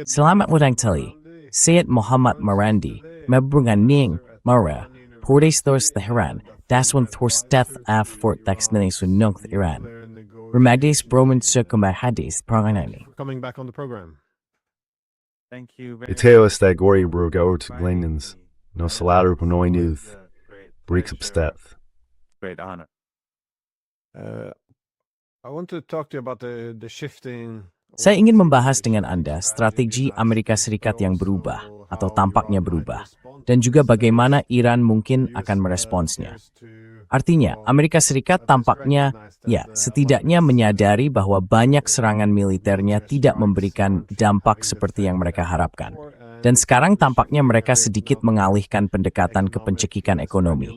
Selamat Wadang Tali, Syed Muhammad Marandi, Mebrungan Ning, Mara, Pordestos Tehran, Daswan Thorsteth Af Fort Daxnani Sunung Iran. Remagdis Broman Sukumar Hadis, Pranganani. Iteo Stagori Burgaut Glenins, no Salader Panoy Youth, Breaks of Steth. Great honor. I want to talk to you about the shifting. Saya ingin membahas dengan Anda strategi Amerika Serikat yang berubah atau tampaknya berubah, dan juga bagaimana Iran mungkin akan meresponsnya. Artinya, Amerika Serikat tampaknya, setidaknya menyadari bahwa banyak serangan militernya tidak memberikan dampak seperti yang mereka harapkan. Dan sekarang tampaknya mereka sedikit mengalihkan pendekatan ke pencekikan ekonomi.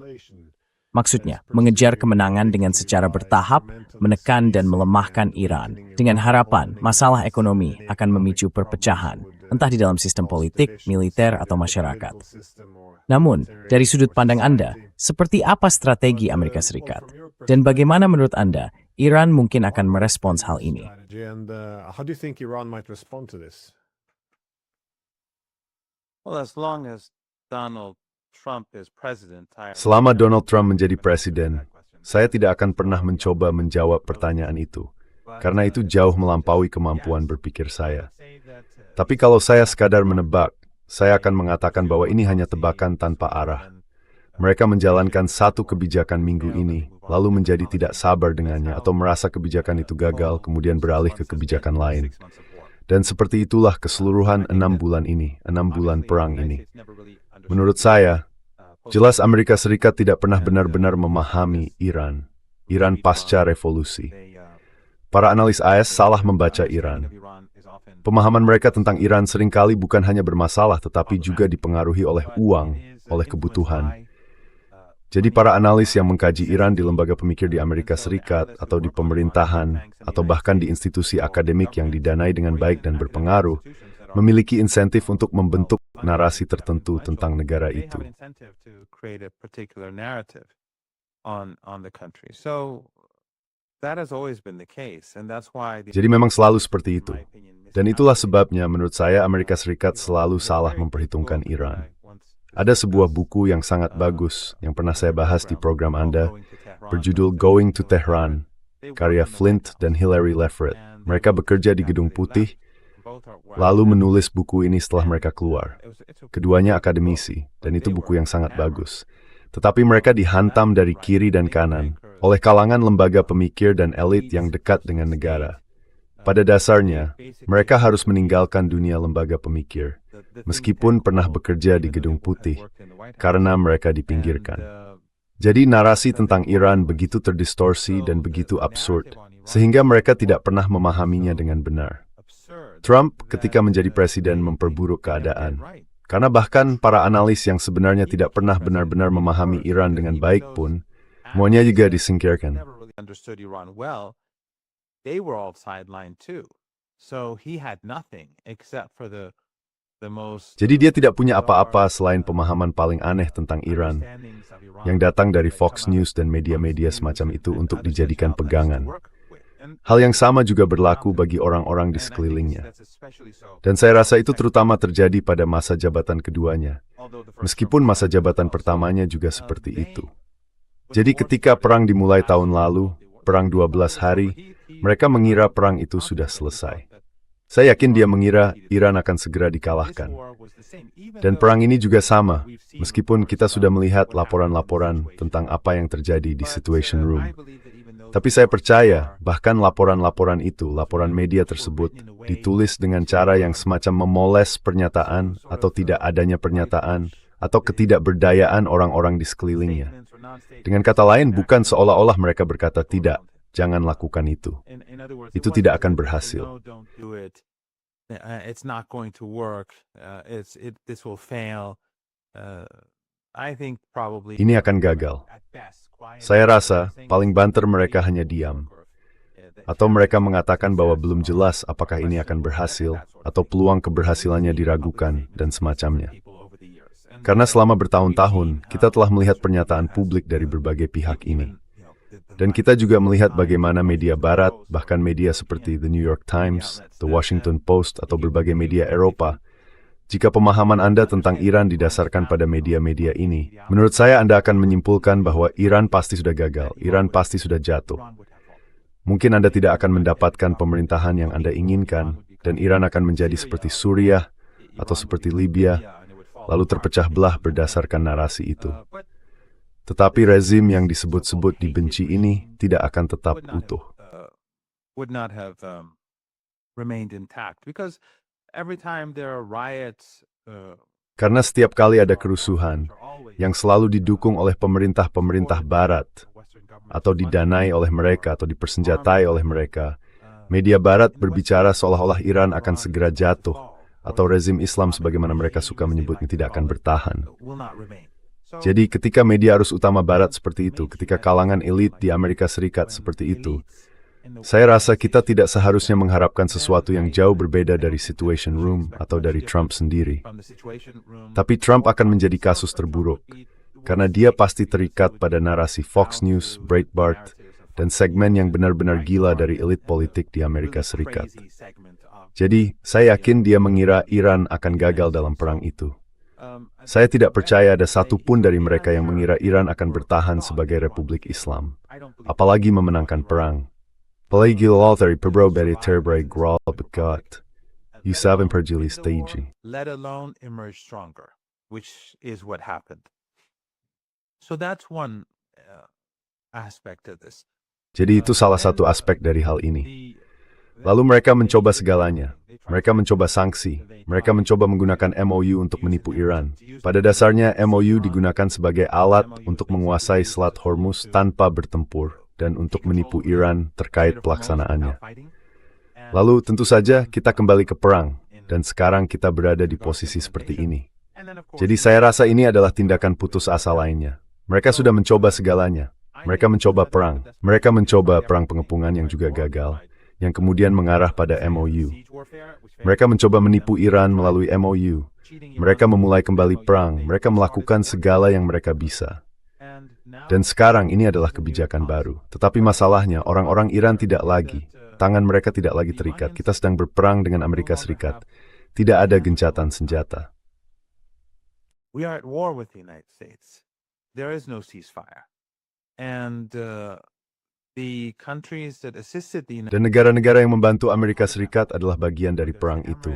Maksudnya, mengejar kemenangan dengan secara bertahap, menekan dan melemahkan Iran, dengan harapan masalah ekonomi akan memicu perpecahan, entah di dalam sistem politik, militer, atau masyarakat. Namun, dari sudut pandang Anda, seperti apa strategi Amerika Serikat? Dan bagaimana menurut Anda, Iran mungkin akan merespons hal ini? Well, as long as Selama Donald Trump menjadi presiden, saya tidak akan pernah mencoba menjawab pertanyaan itu, karena itu jauh melampaui kemampuan berpikir saya. Tapi kalau saya sekadar menebak, saya akan mengatakan bahwa ini hanya tebakan tanpa arah. Mereka menjalankan satu kebijakan minggu ini, lalu menjadi tidak sabar dengannya atau merasa kebijakan itu gagal, kemudian beralih ke kebijakan lain. Dan seperti itulah keseluruhan 6 bulan ini, 6 bulan perang ini. Menurut saya, jelas Amerika Serikat tidak pernah benar-benar memahami Iran pasca revolusi. Para analis AS salah membaca Iran. Pemahaman mereka tentang Iran seringkali bukan hanya bermasalah, tetapi juga dipengaruhi oleh uang, oleh kebutuhan. Jadi para analis yang mengkaji Iran di lembaga pemikir di Amerika Serikat, atau di pemerintahan, atau bahkan di institusi akademik yang didanai dengan baik dan berpengaruh, memiliki insentif untuk membentuk narasi tertentu tentang negara itu. Jadi memang selalu seperti itu. Dan itulah sebabnya menurut saya Amerika Serikat selalu salah memperhitungkan Iran. Ada sebuah buku yang sangat bagus yang pernah saya bahas di program Anda, berjudul Going to Tehran, karya Flint dan Hillary Leferet. Mereka bekerja di Gedung Putih, lalu menulis buku ini setelah mereka keluar. Keduanya akademisi, dan itu buku yang sangat bagus. Tetapi mereka dihantam dari kiri dan kanan oleh kalangan lembaga pemikir dan elit yang dekat dengan negara. Pada dasarnya, mereka harus meninggalkan dunia lembaga pemikir, meskipun pernah bekerja di Gedung Putih, karena mereka dipinggirkan. Jadi narasi tentang Iran begitu terdistorsi dan begitu absurd, sehingga mereka tidak pernah memahaminya dengan benar. Trump ketika menjadi presiden memperburuk keadaan, karena bahkan para analis yang sebenarnya tidak pernah benar-benar memahami Iran dengan baik pun, semuanya juga disingkirkan. Jadi dia tidak punya apa-apa selain pemahaman paling aneh tentang Iran, yang datang dari Fox News dan media-media semacam itu untuk dijadikan pegangan. Hal yang sama juga berlaku bagi orang-orang di sekelilingnya. Dan saya rasa itu terutama terjadi pada masa jabatan keduanya, meskipun masa jabatan pertamanya juga seperti itu. Jadi ketika perang dimulai tahun lalu, perang 12 hari, mereka mengira perang itu sudah selesai. Saya yakin dia mengira Iran akan segera dikalahkan. Dan perang ini juga sama, meskipun kita sudah melihat laporan-laporan tentang apa yang terjadi di Situation Room. Tapi saya percaya, bahkan laporan-laporan itu, laporan media tersebut, ditulis dengan cara yang semacam memoles pernyataan atau tidak adanya pernyataan, atau ketidakberdayaan orang-orang di sekelilingnya. Dengan kata lain, bukan seolah-olah mereka berkata tidak, jangan lakukan itu. Itu tidak akan berhasil. Ini akan gagal. Saya rasa paling banter mereka hanya diam. Atau mereka mengatakan bahwa belum jelas apakah ini akan berhasil, atau peluang keberhasilannya diragukan, dan semacamnya. Karena selama bertahun-tahun, kita telah melihat pernyataan publik dari berbagai pihak ini. Dan kita juga melihat bagaimana media barat, bahkan media seperti The New York Times, The Washington Post, atau berbagai media Eropa, jika pemahaman Anda tentang Iran didasarkan pada media-media ini, menurut saya Anda akan menyimpulkan bahwa Iran pasti sudah gagal, Iran pasti sudah jatuh. Mungkin Anda tidak akan mendapatkan pemerintahan yang Anda inginkan, dan Iran akan menjadi seperti Suriah atau seperti Libya, lalu terpecah belah berdasarkan narasi itu. Tetapi rezim yang disebut-sebut dibenci ini tidak akan tetap utuh. Would not have remained intact because every time there are riots, Karena setiap kali ada kerusuhan yang selalu didukung oleh pemerintah-pemerintah barat atau didanai oleh mereka atau dipersenjatai oleh mereka, media barat berbicara seolah-olah Iran akan segera jatuh atau rezim Islam sebagaimana mereka suka menyebutnya tidak akan bertahan. will not remain. Jadi ketika media arus utama barat seperti itu, ketika kalangan elit di Amerika Serikat seperti itu, saya rasa kita tidak seharusnya mengharapkan sesuatu yang jauh berbeda dari Situation Room atau dari Trump sendiri. Tapi Trump akan menjadi kasus terburuk, karena dia pasti terikat pada narasi Fox News, Breitbart, dan segmen yang benar-benar gila dari elit politik di Amerika Serikat. Jadi, saya yakin dia mengira Iran akan gagal dalam perang itu. Saya tidak percaya ada satupun dari mereka yang mengira Iran akan bertahan sebagai Republik Islam, apalagi memenangkan perang. Palagi laltari pebroberi terberai gral begat, Yusavin perjili staging. Let alone emerge stronger, which is what happened. So that's one aspect of this. Jadi itu salah satu aspek dari hal ini. Lalu mereka mencoba segalanya. Mereka mencoba sanksi. Mereka mencoba menggunakan MOU untuk menipu Iran. Pada dasarnya, MOU digunakan sebagai alat untuk menguasai Selat Hormuz tanpa bertempur dan untuk menipu Iran terkait pelaksanaannya. Lalu tentu saja kita kembali ke perang, dan sekarang kita berada di posisi seperti ini. Jadi saya rasa ini adalah tindakan putus asa lainnya. Mereka sudah mencoba segalanya. Mereka mencoba perang. Mereka mencoba perang pengepungan yang juga gagal, yang kemudian mengarah pada MOU. Mereka mencoba menipu Iran melalui MOU. Mereka memulai kembali perang. Mereka melakukan segala yang mereka bisa. Dan sekarang ini adalah kebijakan baru. Tetapi masalahnya, orang-orang Iran tidak lagi. Tangan mereka tidak lagi terikat. Kita sedang berperang dengan Amerika Serikat. Tidak ada gencatan senjata. We are at war with the United States. There is no ceasefire. And the countries that assisted the United Dan negara-negara yang membantu Amerika Serikat adalah bagian dari perang itu.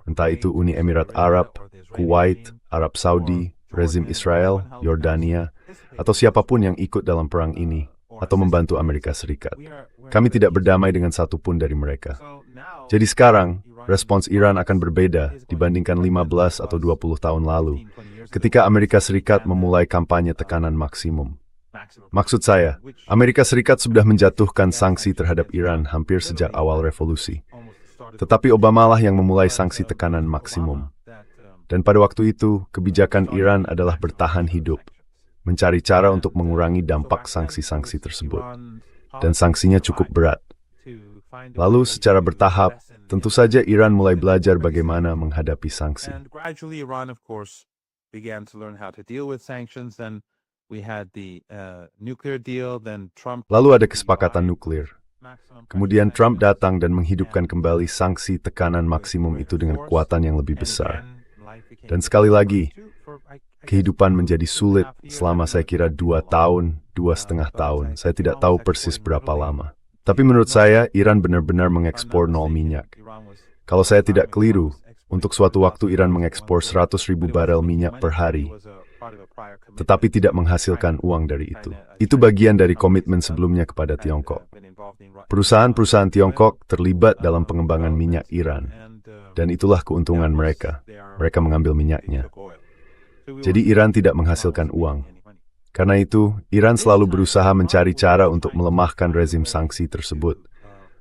Entah itu Uni Emirat Arab, Kuwait, Arab Saudi, rezim Israel, Yordania, atau siapapun yang ikut dalam perang ini, atau membantu Amerika Serikat. Kami tidak berdamai dengan satupun dari mereka. Jadi sekarang, respons Iran akan berbeda dibandingkan 15 atau 20 tahun lalu, ketika Amerika Serikat memulai kampanye tekanan maksimum. Maksud saya, Amerika Serikat sudah menjatuhkan sanksi terhadap Iran hampir sejak awal revolusi. Tetapi Obama lah yang memulai sanksi tekanan maksimum. Dan pada waktu itu, kebijakan Iran adalah bertahan hidup, mencari cara untuk mengurangi dampak sanksi-sanksi tersebut. Dan sanksinya cukup berat. Lalu secara bertahap, tentu saja Iran mulai belajar bagaimana menghadapi sanksi. And gradually Iran, of course, began to learn how to deal with sanctions. Then we had the nuclear deal. Then Trump. Lalu ada kesepakatan nuklir. Kemudian Trump datang dan menghidupkan kembali sanksi tekanan maksimum itu dengan kekuatan yang lebih besar. Dan sekali lagi, kehidupan menjadi sulit selama saya kira 2 tahun, 2,5 tahun. Saya tidak tahu persis berapa lama. Tapi menurut saya, Iran benar-benar mengekspor nol minyak. Kalau saya tidak keliru, untuk suatu waktu Iran mengekspor 100.000 barel minyak per hari, tetapi tidak menghasilkan uang dari itu. Itu bagian dari komitmen sebelumnya kepada Tiongkok. Perusahaan-perusahaan Tiongkok terlibat dalam pengembangan minyak Iran, dan itulah keuntungan mereka. Mereka mengambil minyaknya. Jadi Iran tidak menghasilkan uang. Karena itu, Iran selalu berusaha mencari cara untuk melemahkan rezim sanksi tersebut,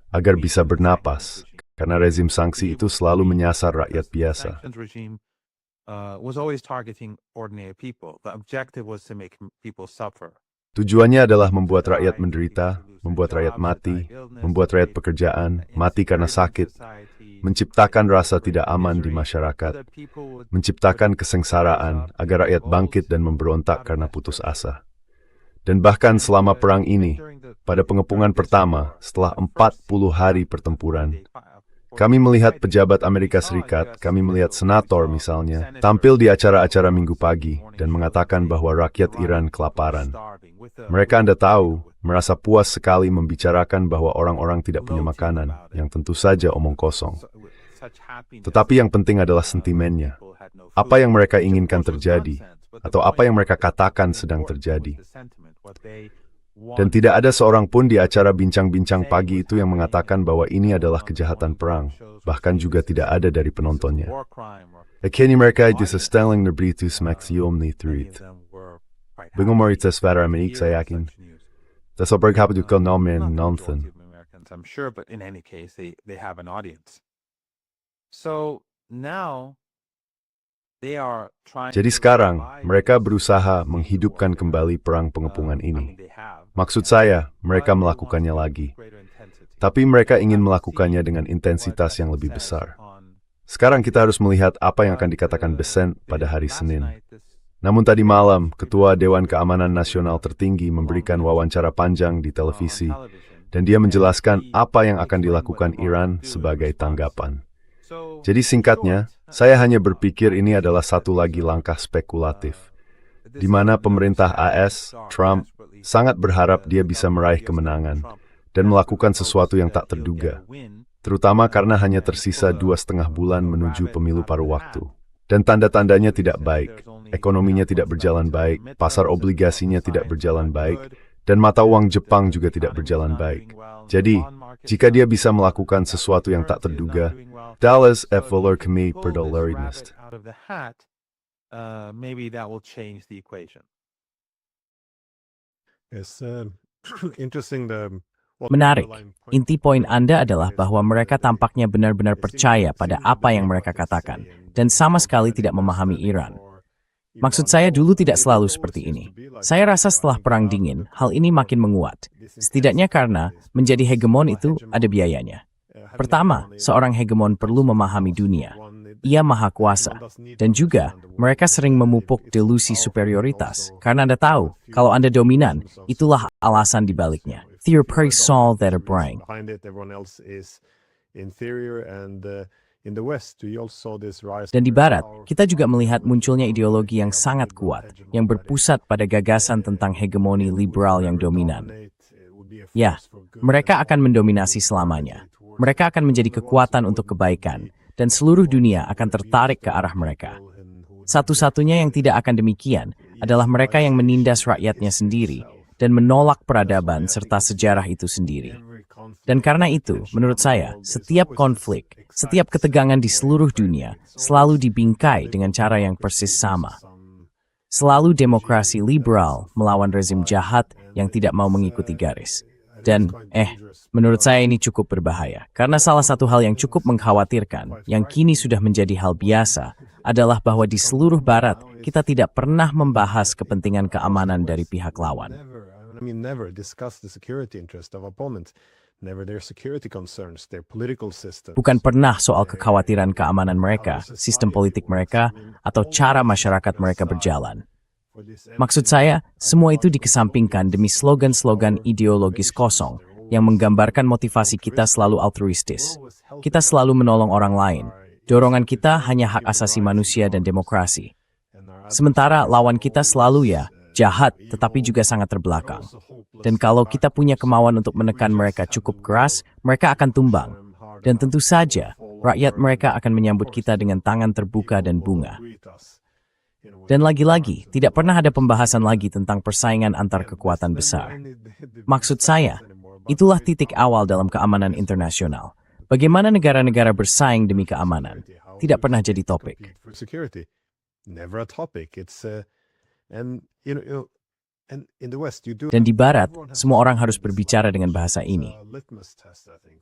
agar bisa bernapas, karena rezim sanksi itu selalu menyasar rakyat biasa. Tujuannya adalah membuat rakyat menderita, membuat rakyat mati, membuat rakyat pekerjaan, mati karena sakit, menciptakan rasa tidak aman di masyarakat, menciptakan kesengsaraan agar rakyat bangkit dan memberontak karena putus asa. Dan bahkan selama perang ini, pada pengepungan pertama, setelah 40 hari pertempuran, kami melihat pejabat Amerika Serikat, kami melihat senator misalnya, tampil di acara-acara minggu pagi dan mengatakan bahwa rakyat Iran kelaparan. Mereka Anda tahu, merasa puas sekali membicarakan bahwa orang-orang tidak punya makanan, yang tentu saja omong kosong. Tetapi yang penting adalah sentimennya. Apa yang mereka inginkan terjadi, atau apa yang mereka katakan sedang terjadi. Dan tidak ada seorang pun di acara bincang-bincang pagi itu yang mengatakan bahwa ini adalah kejahatan perang, bahkan juga tidak ada dari penontonnya. Akhirnya mereka bisa stelling nerbitu semaksium nithrit. Bengomoritas pada Amerik saya yakin. Tas berkapa juga nomen nonton. I'm sure, but in any case, they have an audience. So now they are trying. Jadi sekarang, mereka berusaha menghidupkan kembali perang pengepungan ini. Maksud saya, mereka melakukannya lagi. Tapi mereka ingin melakukannya dengan intensitas yang lebih besar. Sekarang kita harus melihat apa yang akan dikatakan Bessent pada hari Senin. Namun tadi malam, Ketua Dewan Keamanan Nasional tertinggi memberikan wawancara panjang di televisi, dan dia menjelaskan apa yang akan dilakukan Iran sebagai tanggapan. Jadi singkatnya, saya hanya berpikir ini adalah satu lagi langkah spekulatif, di mana pemerintah AS, Trump, sangat berharap dia bisa meraih kemenangan dan melakukan sesuatu yang tak terduga, terutama karena hanya tersisa 2,5 bulan menuju pemilu paruh waktu. Dan tanda-tandanya tidak baik, ekonominya tidak berjalan baik, pasar obligasinya tidak berjalan baik, dan mata uang Jepang juga tidak berjalan baik. Jadi, jika dia bisa melakukan sesuatu yang tak terduga, Dallas F. kami perdolarinist. Maybe that will change the equation. It's interesting Menarik. Inti poin Anda adalah bahwa mereka tampaknya benar-benar percaya pada apa yang mereka katakan, dan sama sekali tidak memahami Iran. Maksud saya dulu tidak selalu seperti ini. Saya rasa setelah Perang Dingin, hal ini makin menguat. Setidaknya karena menjadi hegemon itu ada biayanya. Pertama, seorang hegemon perlu memahami dunia. Ia maha kuasa. Dan juga, mereka sering memupuk delusi superioritas. Karena Anda tahu, kalau Anda dominan, itulah alasan dibaliknya. Their praise all that are brain. Dan di Barat, kita juga melihat munculnya ideologi yang sangat kuat, yang berpusat pada gagasan tentang hegemoni liberal yang dominan. Ya, mereka akan mendominasi selamanya. Mereka akan menjadi kekuatan untuk kebaikan, dan seluruh dunia akan tertarik ke arah mereka. Satu-satunya yang tidak akan demikian adalah mereka yang menindas rakyatnya sendiri dan menolak peradaban serta sejarah itu sendiri. Dan karena itu, menurut saya, setiap konflik, setiap ketegangan di seluruh dunia selalu dibingkai dengan cara yang persis sama. Selalu demokrasi liberal melawan rezim jahat yang tidak mau mengikuti garis. Dan, menurut saya ini cukup berbahaya. Karena salah satu hal yang cukup mengkhawatirkan, yang kini sudah menjadi hal biasa, adalah bahwa di seluruh Barat, kita tidak pernah membahas kepentingan keamanan dari pihak lawan. Bukan pernah soal kekhawatiran keamanan mereka, sistem politik mereka, atau cara masyarakat mereka berjalan. Maksud saya, semua itu dikesampingkan demi slogan-slogan ideologis kosong yang menggambarkan motivasi kita selalu altruistis. Kita selalu menolong orang lain. Dorongan kita hanya hak asasi manusia dan demokrasi. Sementara lawan kita selalu jahat tetapi juga sangat terbelakang. Dan kalau kita punya kemauan untuk menekan mereka cukup keras, mereka akan tumbang. Dan tentu saja, rakyat mereka akan menyambut kita dengan tangan terbuka dan bunga. Dan lagi-lagi, tidak pernah ada pembahasan lagi tentang persaingan antar kekuatan besar. Maksud saya, itulah titik awal dalam keamanan internasional. Bagaimana negara-negara bersaing demi keamanan, tidak pernah jadi topik. Dan di Barat, semua orang harus berbicara dengan bahasa ini.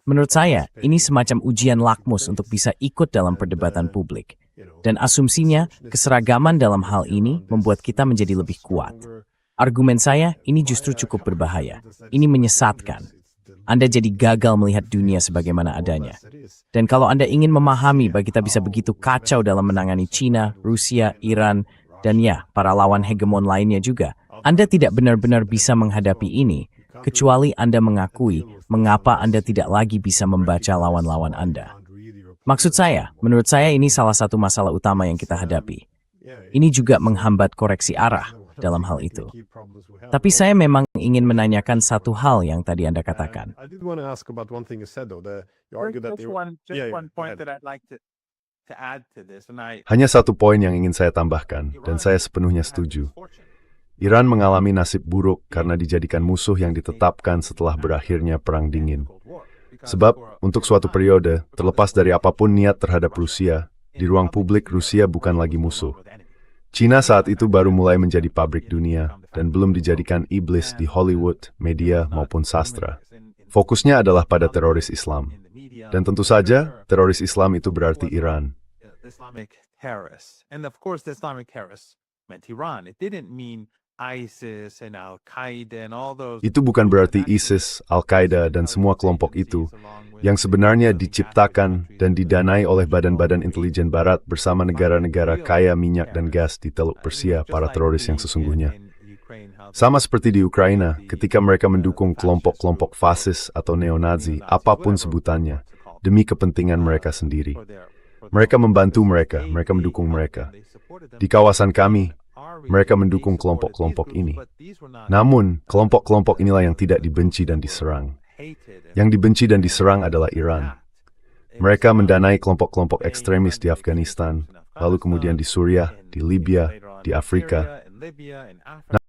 Menurut saya, ini semacam ujian lakmus untuk bisa ikut dalam perdebatan publik. Dan asumsinya, keseragaman dalam hal ini membuat kita menjadi lebih kuat. Argumen saya, ini justru cukup berbahaya. Ini menyesatkan. Anda jadi gagal melihat dunia sebagaimana adanya. Dan kalau Anda ingin memahami bahwa kita bisa begitu kacau dalam menangani China, Rusia, Iran, dan para lawan hegemon lainnya juga, Anda tidak benar-benar bisa menghadapi ini, kecuali Anda mengakui mengapa Anda tidak lagi bisa membaca lawan-lawan Anda. Maksud saya, menurut saya ini salah satu masalah utama yang kita hadapi. Ini juga menghambat koreksi arah dalam hal itu. Tapi saya memang ingin menanyakan satu hal yang tadi Anda katakan. I did want to ask about one thing you said though. You argue that Just one point that I'd like to add to this, and Hanya satu poin yang ingin saya tambahkan, dan saya sepenuhnya setuju. Iran mengalami nasib buruk karena dijadikan musuh yang ditetapkan setelah berakhirnya Perang Dingin. Sebab, untuk suatu periode, terlepas dari apapun niat terhadap Rusia, di ruang publik Rusia bukan lagi musuh. Cina saat itu baru mulai menjadi pabrik dunia, dan belum dijadikan iblis di Hollywood, media, maupun sastra. Fokusnya adalah pada teroris Islam. Dan tentu saja, teroris Islam itu berarti Iran. Islamic terrorists, and of course, the Islamic terrorists meant Iran. It didn't mean ISIS and Al Qaeda and all those. Itu bukan berarti ISIS, Al-Qaeda, dan semua kelompok itu, yang sebenarnya diciptakan dan didanai oleh badan-badan intelijen Barat bersama negara-negara kaya minyak dan gas di Teluk Persia, para teroris yang sesungguhnya. Sama seperti di Ukraina, ketika mereka mendukung kelompok-kelompok fasis atau neonazi, apapun sebutannya, demi kepentingan mereka sendiri. Mereka membantu mereka mendukung mereka. Di kawasan kami, mereka mendukung kelompok-kelompok ini. Namun, kelompok-kelompok inilah yang tidak dibenci dan diserang. Yang dibenci dan diserang adalah Iran. Mereka mendanai kelompok-kelompok ekstremis di Afghanistan, lalu kemudian di Suriah, di Libya, di Afrika.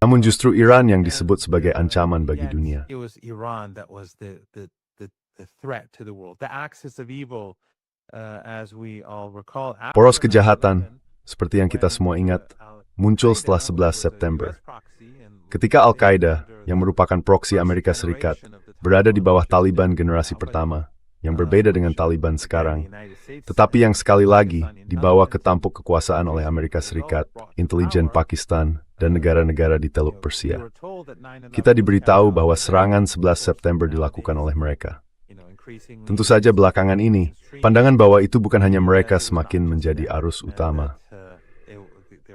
Namun justru Iran yang disebut sebagai ancaman bagi dunia. It was Iran that was the threat to the world. The axis of evil, as we all recall. Poros kejahatan, seperti yang kita semua ingat, muncul setelah 11 September. Ketika Al-Qaeda, yang merupakan proksi Amerika Serikat, berada di bawah Taliban generasi pertama, yang berbeda dengan Taliban sekarang, tetapi yang sekali lagi dibawa ke tampuk kekuasaan oleh Amerika Serikat, intelijen Pakistan, dan negara-negara di Teluk Persia. Kita diberitahu bahwa serangan 11 September dilakukan oleh mereka. Tentu saja belakangan ini, pandangan bahwa itu bukan hanya mereka semakin menjadi arus utama.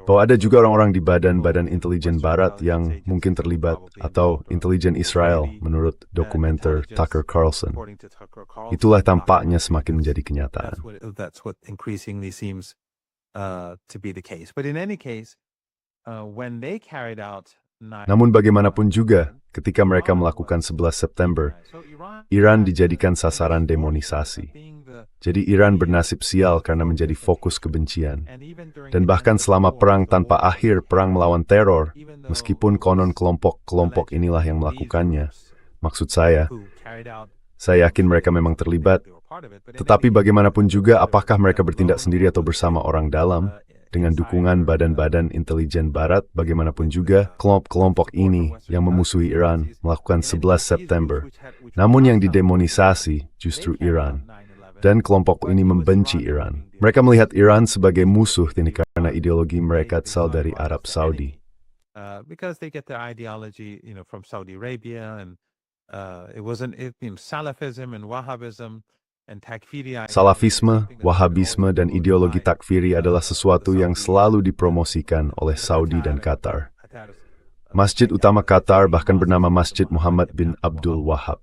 Bahwa ada juga orang-orang di badan-badan intelijen Barat yang mungkin terlibat, atau intelijen Israel menurut dokumenter Tucker Carlson. Itulah tampaknya semakin menjadi kenyataan. That's what increasingly seems to be the case. But in any case, when they carried out Namun bagaimanapun juga, ketika mereka melakukan 11 September, Iran dijadikan sasaran demonisasi. Jadi Iran bernasib sial karena menjadi fokus kebencian. Dan bahkan selama perang tanpa akhir, perang melawan teror, meskipun konon kelompok-kelompok inilah yang melakukannya, maksud saya yakin mereka memang terlibat. Tetapi bagaimanapun juga, apakah mereka bertindak sendiri atau bersama orang dalam? Dengan dukungan badan-badan intelijen Barat, bagaimanapun juga, kelompok-kelompok ini yang memusuhi Iran melakukan 11 September. Namun yang didemonisasi justru Iran. Dan kelompok ini membenci Iran. Mereka melihat Iran sebagai musuh karena ideologi mereka asal dari Arab Saudi. Because they get their ideology, from Saudi Arabia, and Salafism and Wahhabism. Salafisme, Wahhabisme, dan ideologi takfiri adalah sesuatu yang selalu dipromosikan oleh Saudi dan Qatar. Masjid utama Qatar bahkan bernama Masjid Muhammad bin Abdul Wahhab.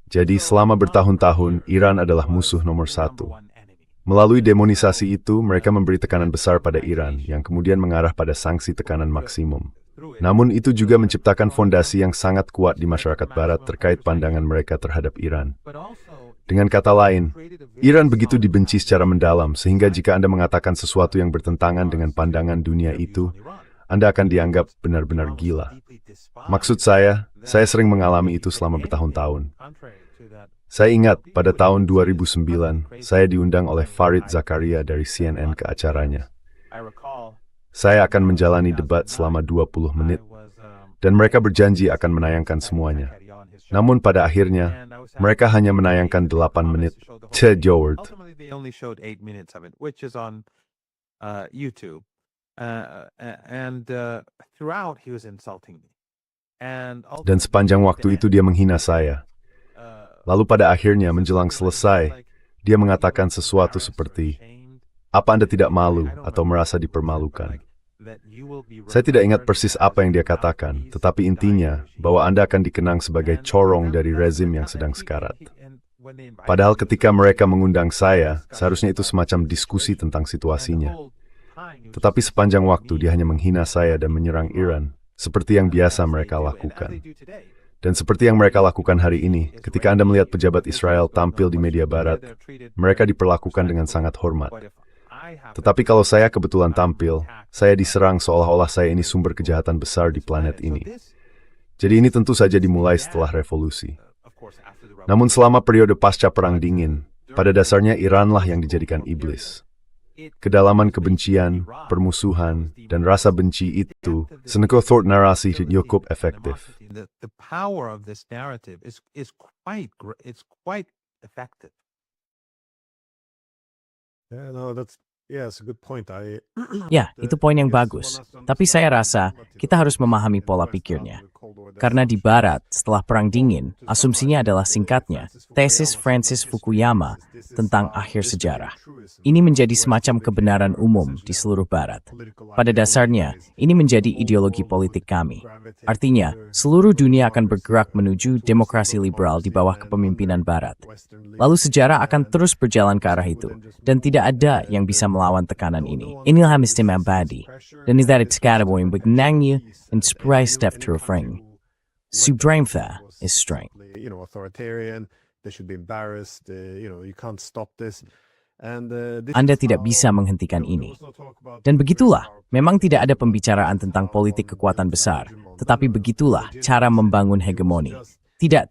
Jadi selama bertahun-tahun, Iran adalah musuh nomor satu. Melalui demonisasi itu, mereka memberi tekanan besar pada Iran, yang kemudian mengarah pada sanksi tekanan maksimum. Namun itu juga menciptakan fondasi yang sangat kuat di masyarakat Barat terkait pandangan mereka terhadap Iran. Dengan kata lain, Iran begitu dibenci secara mendalam sehingga jika Anda mengatakan sesuatu yang bertentangan dengan pandangan dunia itu, Anda akan dianggap benar-benar gila. Maksud saya sering mengalami itu selama bertahun-tahun. Saya ingat pada tahun 2009, saya diundang oleh Farid Zakaria dari CNN ke acaranya. Saya akan menjalani debat selama 20 menit, dan mereka berjanji akan menayangkan semuanya. Namun pada akhirnya, mereka hanya menayangkan 8 menit. Joward. Ultimately, they only showed 8 minutes of it, which is on YouTube. Throughout, he was insulting me. Dan sepanjang waktu itu dia menghina saya. Lalu pada akhirnya menjelang selesai, dia mengatakan sesuatu seperti, "Apa Anda tidak malu atau merasa dipermalukan?" Saya tidak ingat persis apa yang dia katakan, tetapi intinya bahwa Anda akan dikenang sebagai corong dari rezim yang sedang sekarat. Padahal ketika mereka mengundang saya, seharusnya itu semacam diskusi tentang situasinya. Tetapi sepanjang waktu dia hanya menghina saya dan menyerang Iran, seperti yang biasa mereka lakukan. Dan seperti yang mereka lakukan hari ini, ketika Anda melihat pejabat Israel tampil di media barat, mereka diperlakukan dengan sangat hormat. Tetapi kalau saya kebetulan tampil, saya diserang seolah-olah saya ini sumber kejahatan besar di planet ini. Jadi ini tentu saja dimulai setelah revolusi. Namun selama periode pasca Perang Dingin, pada dasarnya Iranlah yang dijadikan iblis. Kedalaman kebencian, permusuhan, dan rasa benci itu senekothort narasi cukup efektif. The power of this narrative is quite effective. Yeah, no, it's a good point. Ya, itu poin yang bagus. Tapi saya rasa kita harus memahami pola pikirnya. Karena di Barat, setelah Perang Dingin, asumsinya adalah singkatnya, tesis Francis Fukuyama tentang akhir sejarah. Ini menjadi semacam kebenaran umum di seluruh Barat. Pada dasarnya, ini menjadi ideologi politik kami. Artinya, seluruh dunia akan bergerak menuju demokrasi liberal di bawah kepemimpinan Barat. Lalu sejarah akan terus berjalan ke arah itu, dan tidak ada yang bisa melawan tekanan ini. Inilah sistem abadi, dan itu sekadar yang berkenangnya and spray step to refrain. Strength is strength. Authoritarian, they should be embarrassed, you can't stop this. Anda tidak bisa menghentikan ini. Dan begitulah, memang tidak ada pembicaraan tentang politik kekuatan besar, tetapi begitulah cara membangun hegemoni. Tidak,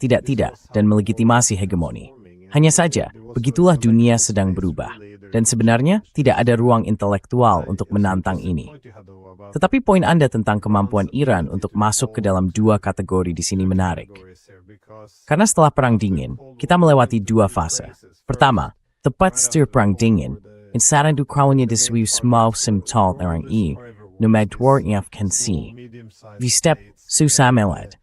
dan melegitimasi hegemoni. Hanya saja, begitulah dunia sedang berubah. Dan sebenarnya tidak ada ruang intelektual untuk menantang ini. Tetapi poin Anda tentang kemampuan Iran untuk masuk ke dalam dua kategori di sini menarik. Karena setelah Perang Dingin, kita melewati dua fase. Pertama, tepat setelah Perang Dingin, insaran dukrawnya diswiu smau simtal orang numagdwar Afghansi. Vi step susah melad.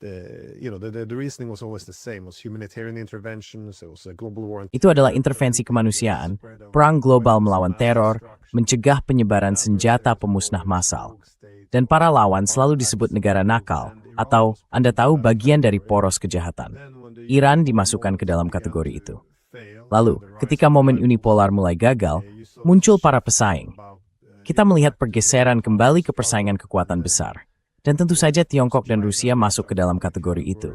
The reasoning was always the same. It was humanitarian interventions, it was a global war. Itu adalah intervensi kemanusiaan, perang global melawan teror, mencegah penyebaran senjata pemusnah massal. Dan para lawan selalu disebut negara nakal, atau Anda tahu bagian dari poros kejahatan. Iran dimasukkan ke dalam kategori itu. Lalu, ketika momen unipolar mulai gagal, muncul para pesaing. Kita melihat pergeseran kembali ke persaingan kekuatan besar. Dan tentu saja Tiongkok dan Rusia masuk ke dalam kategori itu.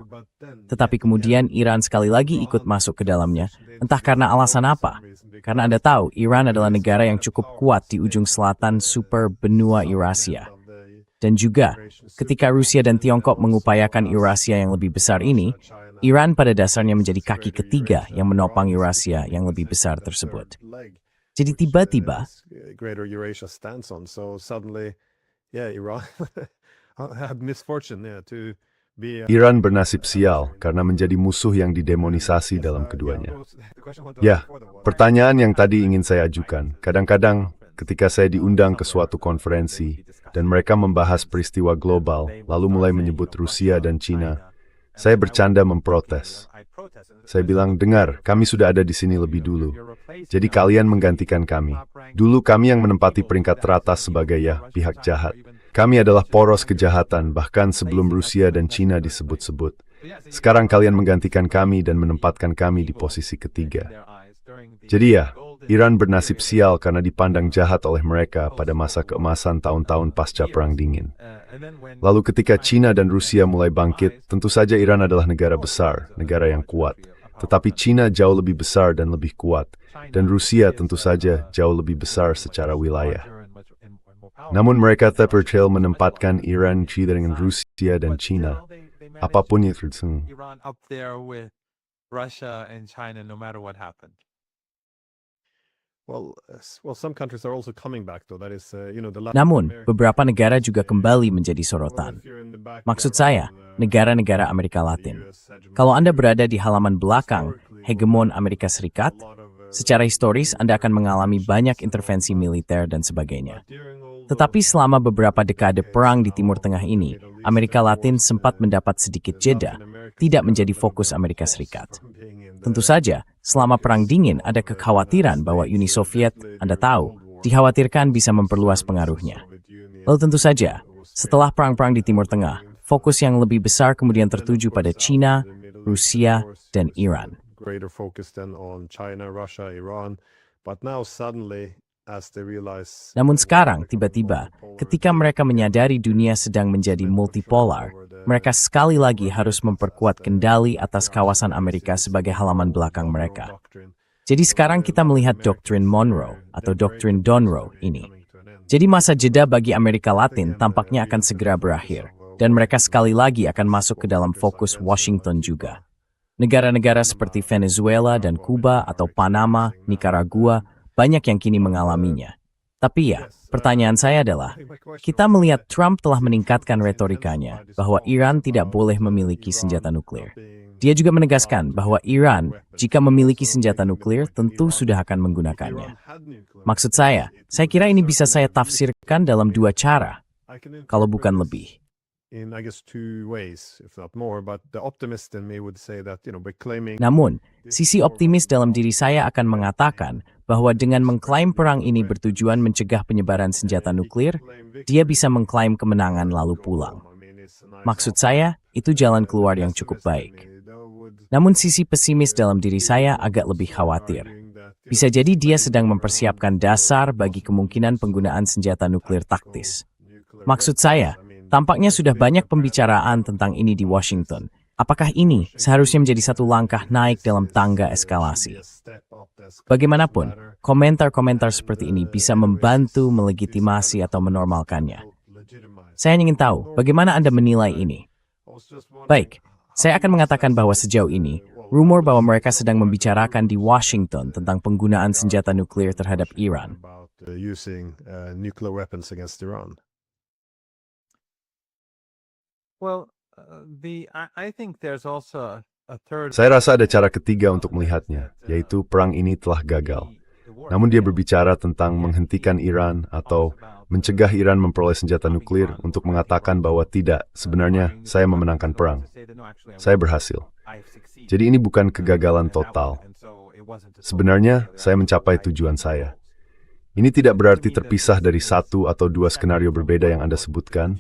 Tetapi kemudian Iran sekali lagi ikut masuk ke dalamnya, entah karena alasan apa. Karena Anda tahu, Iran adalah negara yang cukup kuat di ujung selatan super benua Eurasia. Dan juga, ketika Rusia dan Tiongkok mengupayakan Eurasia yang lebih besar ini, Iran pada dasarnya menjadi kaki ketiga yang menopang Eurasia yang lebih besar tersebut. Jadi tiba-tiba, Iran bernasib sial karena menjadi musuh yang didemonisasi dalam keduanya. Ya, pertanyaan yang tadi ingin saya ajukan. Kadang-kadang ketika saya diundang ke suatu konferensi dan mereka membahas peristiwa global, lalu mulai menyebut Rusia dan Cina, saya bercanda memprotes. Saya bilang, dengar, kami sudah ada di sini lebih dulu. Jadi kalian menggantikan kami. Dulu kami yang menempati peringkat teratas sebagai pihak jahat. Kami adalah poros kejahatan, bahkan sebelum Rusia dan Cina disebut-sebut. Sekarang kalian menggantikan kami dan menempatkan kami di posisi ketiga. Jadi Iran bernasib sial karena dipandang jahat oleh mereka pada masa keemasan tahun-tahun pasca Perang Dingin. Lalu ketika Cina dan Rusia mulai bangkit, tentu saja Iran adalah negara besar, negara yang kuat. Tetapi Cina jauh lebih besar dan lebih kuat, dan Rusia tentu saja jauh lebih besar secara wilayah. Namun mereka terpercaya menempatkan Iran dengan Rusia dan Cina. Apapun yang terjadi. Iran up there with Russia and China no matter what happened. Some countries are also coming back though. That is, namun, beberapa negara juga kembali menjadi sorotan. Maksud saya, negara-negara Amerika Latin. Kalau Anda berada di halaman belakang hegemon Amerika Serikat, secara historis Anda akan mengalami banyak intervensi militer dan sebagainya. Tetapi selama beberapa dekade perang di Timur Tengah ini, Amerika Latin sempat mendapat sedikit jeda, tidak menjadi fokus Amerika Serikat. Tentu saja, selama Perang Dingin ada kekhawatiran bahwa Uni Soviet, Anda tahu, dikhawatirkan bisa memperluas pengaruhnya. Lalu tentu saja, setelah perang-perang di Timur Tengah, fokus yang lebih besar kemudian tertuju pada China, Rusia, dan Iran. Greater focus then on China, Russia, Iran. But now suddenly, as they realize, Namun sekarang, tiba-tiba, ketika mereka menyadari dunia sedang menjadi multipolar, mereka sekali lagi harus memperkuat kendali atas kawasan Amerika sebagai halaman belakang mereka. Jadi sekarang kita melihat doktrin Monroe atau doktrin Donroe ini. Jadi masa jeda bagi Amerika Latin tampaknya akan segera berakhir, dan mereka sekali lagi akan masuk ke dalam fokus Washington juga. Negara-negara seperti Venezuela dan Kuba atau Panama, Nicaragua, banyak yang kini mengalaminya. Tapi ya, pertanyaan saya adalah, kita melihat Trump telah meningkatkan retorikanya bahwa Iran tidak boleh memiliki senjata nuklir. Dia juga menegaskan bahwa Iran, jika memiliki senjata nuklir, tentu sudah akan menggunakannya. Maksud saya kira ini bisa saya tafsirkan dalam dua cara, kalau bukan lebih. in I guess two ways, if not more. But the optimist in me would say that by claiming. Namun, sisi optimis dalam diri saya akan mengatakan bahwa dengan mengklaim perang ini bertujuan mencegah penyebaran senjata nuklir, dia bisa mengklaim kemenangan lalu pulang. Maksud saya, itu jalan keluar yang cukup baik. Namun sisi pesimis dalam diri saya agak lebih khawatir. Bisa jadi dia sedang mempersiapkan dasar bagi kemungkinan penggunaan senjata nuklir taktis. Maksud saya, tampaknya sudah banyak pembicaraan tentang ini di Washington. Apakah ini seharusnya menjadi satu langkah naik dalam tangga eskalasi? Bagaimanapun, komentar-komentar seperti ini bisa membantu melegitimasi atau menormalkannya. Saya ingin tahu, bagaimana Anda menilai ini? Baik, saya akan mengatakan bahwa sejauh ini, rumor bahwa mereka sedang membicarakan di Washington tentang penggunaan senjata nuklir terhadap Iran. Using nuclear weapons against Iran. Well, I think there's also a third. Saya rasa ada cara ketiga untuk melihatnya, yaitu perang ini telah gagal. Namun dia berbicara tentang menghentikan Iran atau mencegah Iran memperoleh senjata nuklir untuk mengatakan bahwa tidak, sebenarnya saya memenangkan perang. Saya berhasil. Jadi ini bukan kegagalan total. Sebenarnya saya mencapai tujuan saya. Ini tidak berarti terpisah dari satu atau dua skenario berbeda yang Anda sebutkan,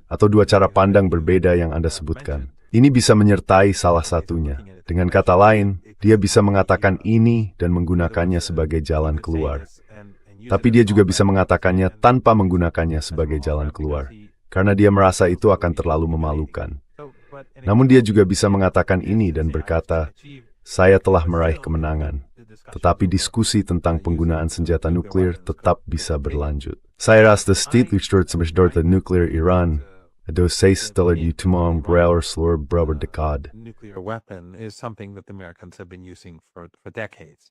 atau dua cara pandang berbeda yang Anda sebutkan. Ini bisa menyertai salah satunya. Dengan kata lain, dia bisa mengatakan ini dan menggunakannya sebagai jalan keluar. Tapi dia juga bisa mengatakannya tanpa menggunakannya sebagai jalan keluar, karena dia merasa itu akan terlalu memalukan. Namun dia juga bisa mengatakan ini dan berkata, saya telah meraih kemenangan. Tetapi diskusi tentang penggunaan senjata nuklir tetap bisa berlanjut. Saya rasa statligt stort nuklir Iran, då sägs ställer utmaning brälar slår bröber dekad. Nuclear weapon is something that the Americans have been using for decades.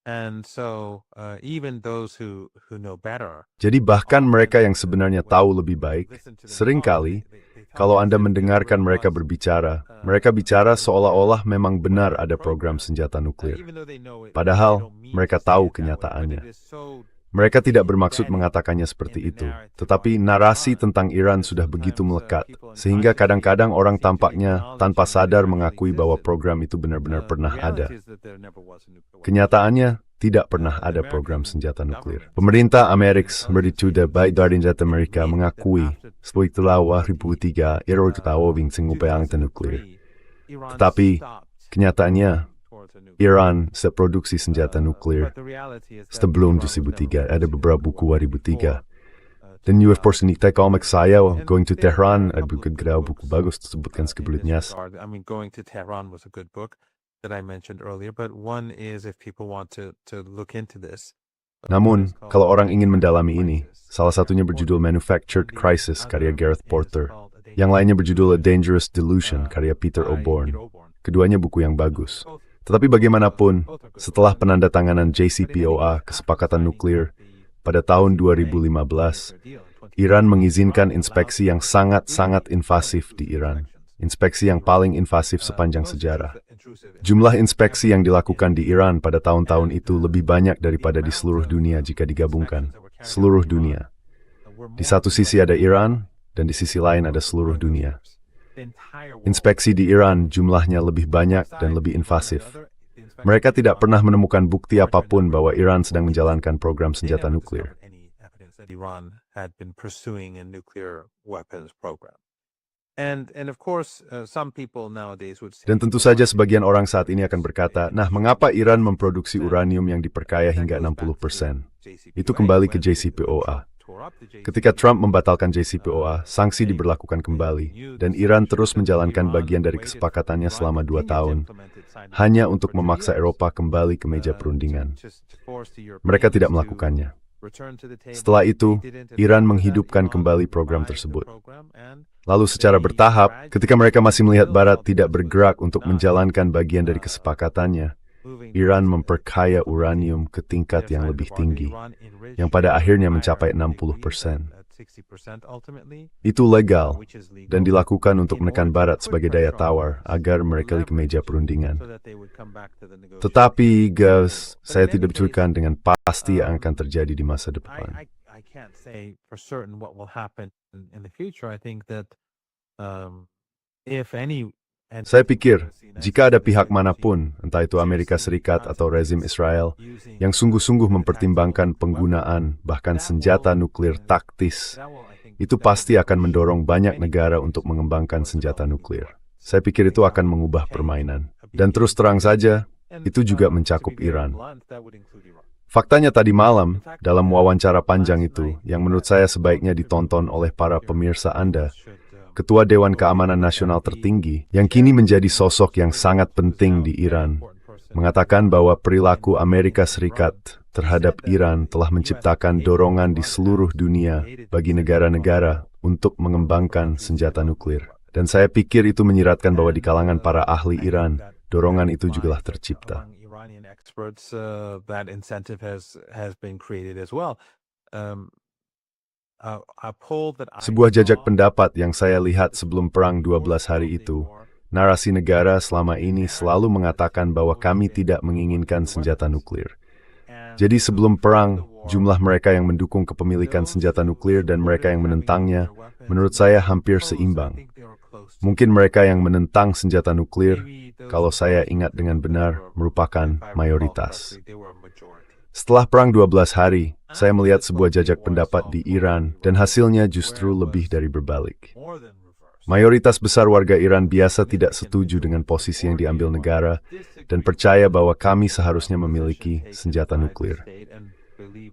And so even those who know better. Jadi bahkan mereka yang sebenarnya tahu lebih baik, seringkali kalau Anda mendengarkan mereka bicara seolah-olah memang benar ada program senjata nuklir. Padahal mereka tahu kenyataannya. Mereka tidak bermaksud mengatakannya seperti itu, tetapi narasi tentang Iran sudah begitu melekat, sehingga kadang-kadang orang tampaknya tanpa sadar mengakui bahwa program itu benar-benar pernah ada. Kenyataannya, tidak pernah ada program senjata nuklir. Pemerintah Amerika Serikat baik dari senjata Amerika mengakui setelah 2003 Iran ketawabing singupayang nuklir. Tetapi, kenyataannya, Iran produksi senjata nuklir sebelum 2003, ada beberapa buku 2003. Dan US Porsenikta komik saya, Going to Tehran, ada buku bagus disebutkan sebelumnya. I mean, Going to Tehran was a good book that I mentioned earlier, but one is if people want to look into this. Namun, kalau orang ingin mendalami ini, salah satunya berjudul Manufactured Crisis, karya Gareth Porter. Yang lainnya berjudul A Dangerous Delusion, karya Peter O'Born. Keduanya buku yang bagus. Tetapi bagaimanapun, setelah penandatanganan JCPOA, kesepakatan nuklir, pada tahun 2015, Iran mengizinkan inspeksi yang sangat-sangat invasif di Iran. Inspeksi yang paling invasif sepanjang sejarah. Jumlah inspeksi yang dilakukan di Iran pada tahun-tahun itu lebih banyak daripada di seluruh dunia jika digabungkan. Seluruh dunia. Di satu sisi ada Iran, dan di sisi lain ada seluruh dunia. Inspeksi di Iran jumlahnya lebih banyak dan lebih invasif. Mereka tidak pernah menemukan bukti apapun bahwa Iran sedang menjalankan program senjata nuklir. that Iran had been pursuing a nuclear weapons program. And of course, some people nowadays would say, Dan tentu saja sebagian orang saat ini akan berkata, nah mengapa Iran memproduksi uranium yang diperkaya hingga 60%? Itu kembali ke JCPOA. Ketika Trump membatalkan JCPOA, sanksi diberlakukan kembali, dan Iran terus menjalankan bagian dari kesepakatannya selama 2 tahun, hanya untuk memaksa Eropa kembali ke meja perundingan. Mereka tidak melakukannya. Setelah itu, Iran menghidupkan kembali program tersebut. Lalu secara bertahap, ketika mereka masih melihat Barat tidak bergerak untuk menjalankan bagian dari kesepakatannya, Iran memperkaya uranium ke tingkat yang lebih tinggi, yang pada akhirnya mencapai 60%. Itu legal, dan dilakukan untuk menekan Barat sebagai daya tawar agar mereka ke meja perundingan. Tetapi, guys, saya tidak bicarakan dengan pasti yang akan terjadi di masa depan. I can't say for certain what will happen in the future. I think that if any, Saya pikir, jika ada pihak manapun, entah itu Amerika Serikat atau rezim Israel, yang sungguh-sungguh mempertimbangkan penggunaan bahkan senjata nuklir taktis, itu pasti akan mendorong banyak negara untuk mengembangkan senjata nuklir. Saya pikir itu akan mengubah permainan. Dan terus terang saja, itu juga mencakup Iran. Faktanya tadi malam, dalam wawancara panjang itu, yang menurut saya sebaiknya ditonton oleh para pemirsa Anda, Ketua Dewan Keamanan Nasional tertinggi, yang kini menjadi sosok yang sangat penting di Iran, mengatakan bahwa perilaku Amerika Serikat terhadap Iran telah menciptakan dorongan di seluruh dunia bagi negara-negara untuk mengembangkan senjata nuklir. Dan saya pikir itu menyiratkan bahwa di kalangan para ahli Iran, dorongan itu juga tercipta. experts, that incentive has been created as well. A poll that Sebuah jajak pendapat yang saya lihat sebelum perang 12 hari itu, narasi negara selama ini selalu mengatakan bahwa kami tidak menginginkan senjata nuklir. Jadi sebelum perang, jumlah mereka yang mendukung kepemilikan senjata nuklir dan mereka yang menentangnya, menurut saya hampir seimbang. Mungkin mereka yang menentang senjata nuklir, kalau saya ingat dengan benar, merupakan mayoritas. Setelah perang 12 hari, saya melihat sebuah jajak pendapat di Iran dan hasilnya justru lebih dari berbalik. Mayoritas besar warga Iran biasa tidak setuju dengan posisi yang diambil negara dan percaya bahwa kami seharusnya memiliki senjata nuklir.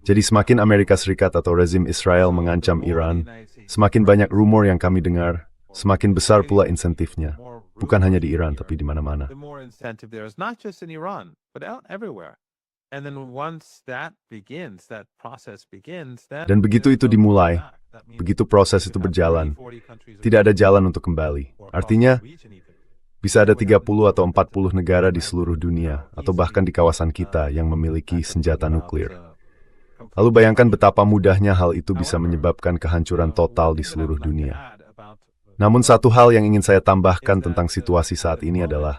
Jadi semakin Amerika Serikat atau rezim Israel mengancam Iran, semakin banyak rumor yang kami dengar, semakin besar pula insentifnya. Bukan hanya di Iran, tapi di mana-mana. Dan begitu itu dimulai, begitu proses itu berjalan, tidak ada jalan untuk kembali. Artinya, bisa ada 30 atau 40 negara di seluruh dunia, atau bahkan di kawasan kita yang memiliki senjata nuklir. Lalu bayangkan betapa mudahnya hal itu bisa menyebabkan kehancuran total di seluruh dunia. Namun satu hal yang ingin saya tambahkan tentang situasi saat ini adalah,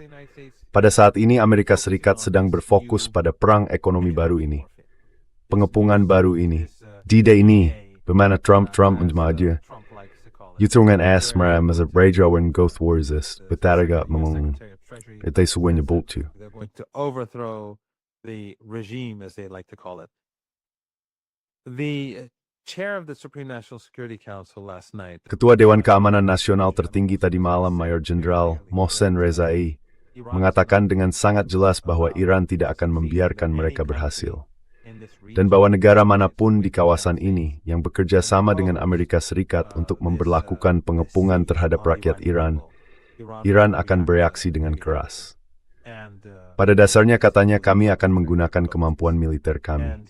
pada saat ini Amerika Serikat sedang berfokus pada perang ekonomi baru ini. Pengepungan baru ini. D-Day ini, bagaimana Trump menjadi. Utungan as mara mazab raja when go towards this, betaraga mengong. Ito suwenya boltu. They're going to overthrow the regime, as they like to call it. The chair of the Supreme National Security Council last night, Ketua Dewan Keamanan Nasional tertinggi tadi malam, Mayor Jenderal Mohsen Rezai, mengatakan dengan sangat jelas bahwa Iran tidak akan membiarkan mereka berhasil. Dan bahwa negara manapun di kawasan ini yang bekerja sama dengan Amerika Serikat untuk memberlakukan pengepungan terhadap rakyat Iran, Iran akan bereaksi dengan keras. Pada dasarnya katanya kami akan menggunakan kemampuan militer kami.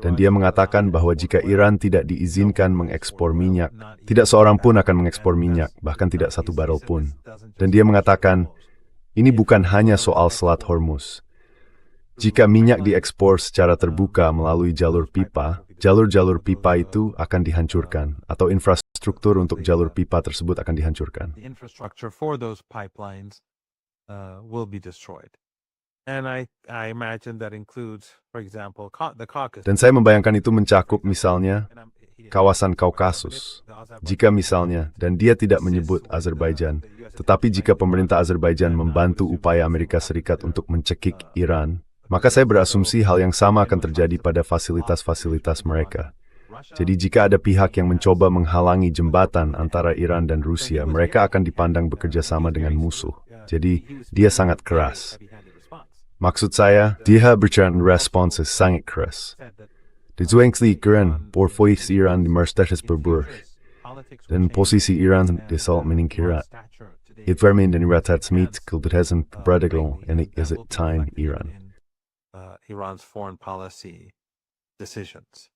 Dan dia mengatakan bahwa jika Iran tidak diizinkan mengekspor minyak, tidak seorang pun akan mengekspor minyak, bahkan tidak satu barel pun. Dan dia mengatakan, ini bukan hanya soal Selat Hormuz. Jika minyak diekspor secara terbuka melalui jalur pipa, jalur-jalur pipa itu akan dihancurkan, atau infrastruktur untuk jalur pipa tersebut akan dihancurkan. the infrastructure for those pipelines will be destroyed. And I imagine that includes, for example, the Caucasus. Dan saya membayangkan itu mencakup misalnya kawasan Kaukasus. Jika misalnya, dan dia tidak menyebut Azerbaijan, tetapi jika pemerintah Azerbaijan membantu upaya Amerika Serikat untuk mencekik Iran, maka saya berasumsi hal yang sama akan terjadi pada fasilitas-fasilitas mereka. Jadi jika ada pihak yang mencoba menghalangi jembatan antara Iran dan Rusia, mereka akan dipandang bekerja sama dengan musuh. Jadi dia sangat keras. Maksud saya, dia berbicara respons sangat keras. Deswegen posisi Iran di Mercedes berubah, dan posisi Iran di Salt meningkat. Het vermin dan ratat-smit kulturhesen kebradagal en is het time Iran. Iran's foreign policy decisions.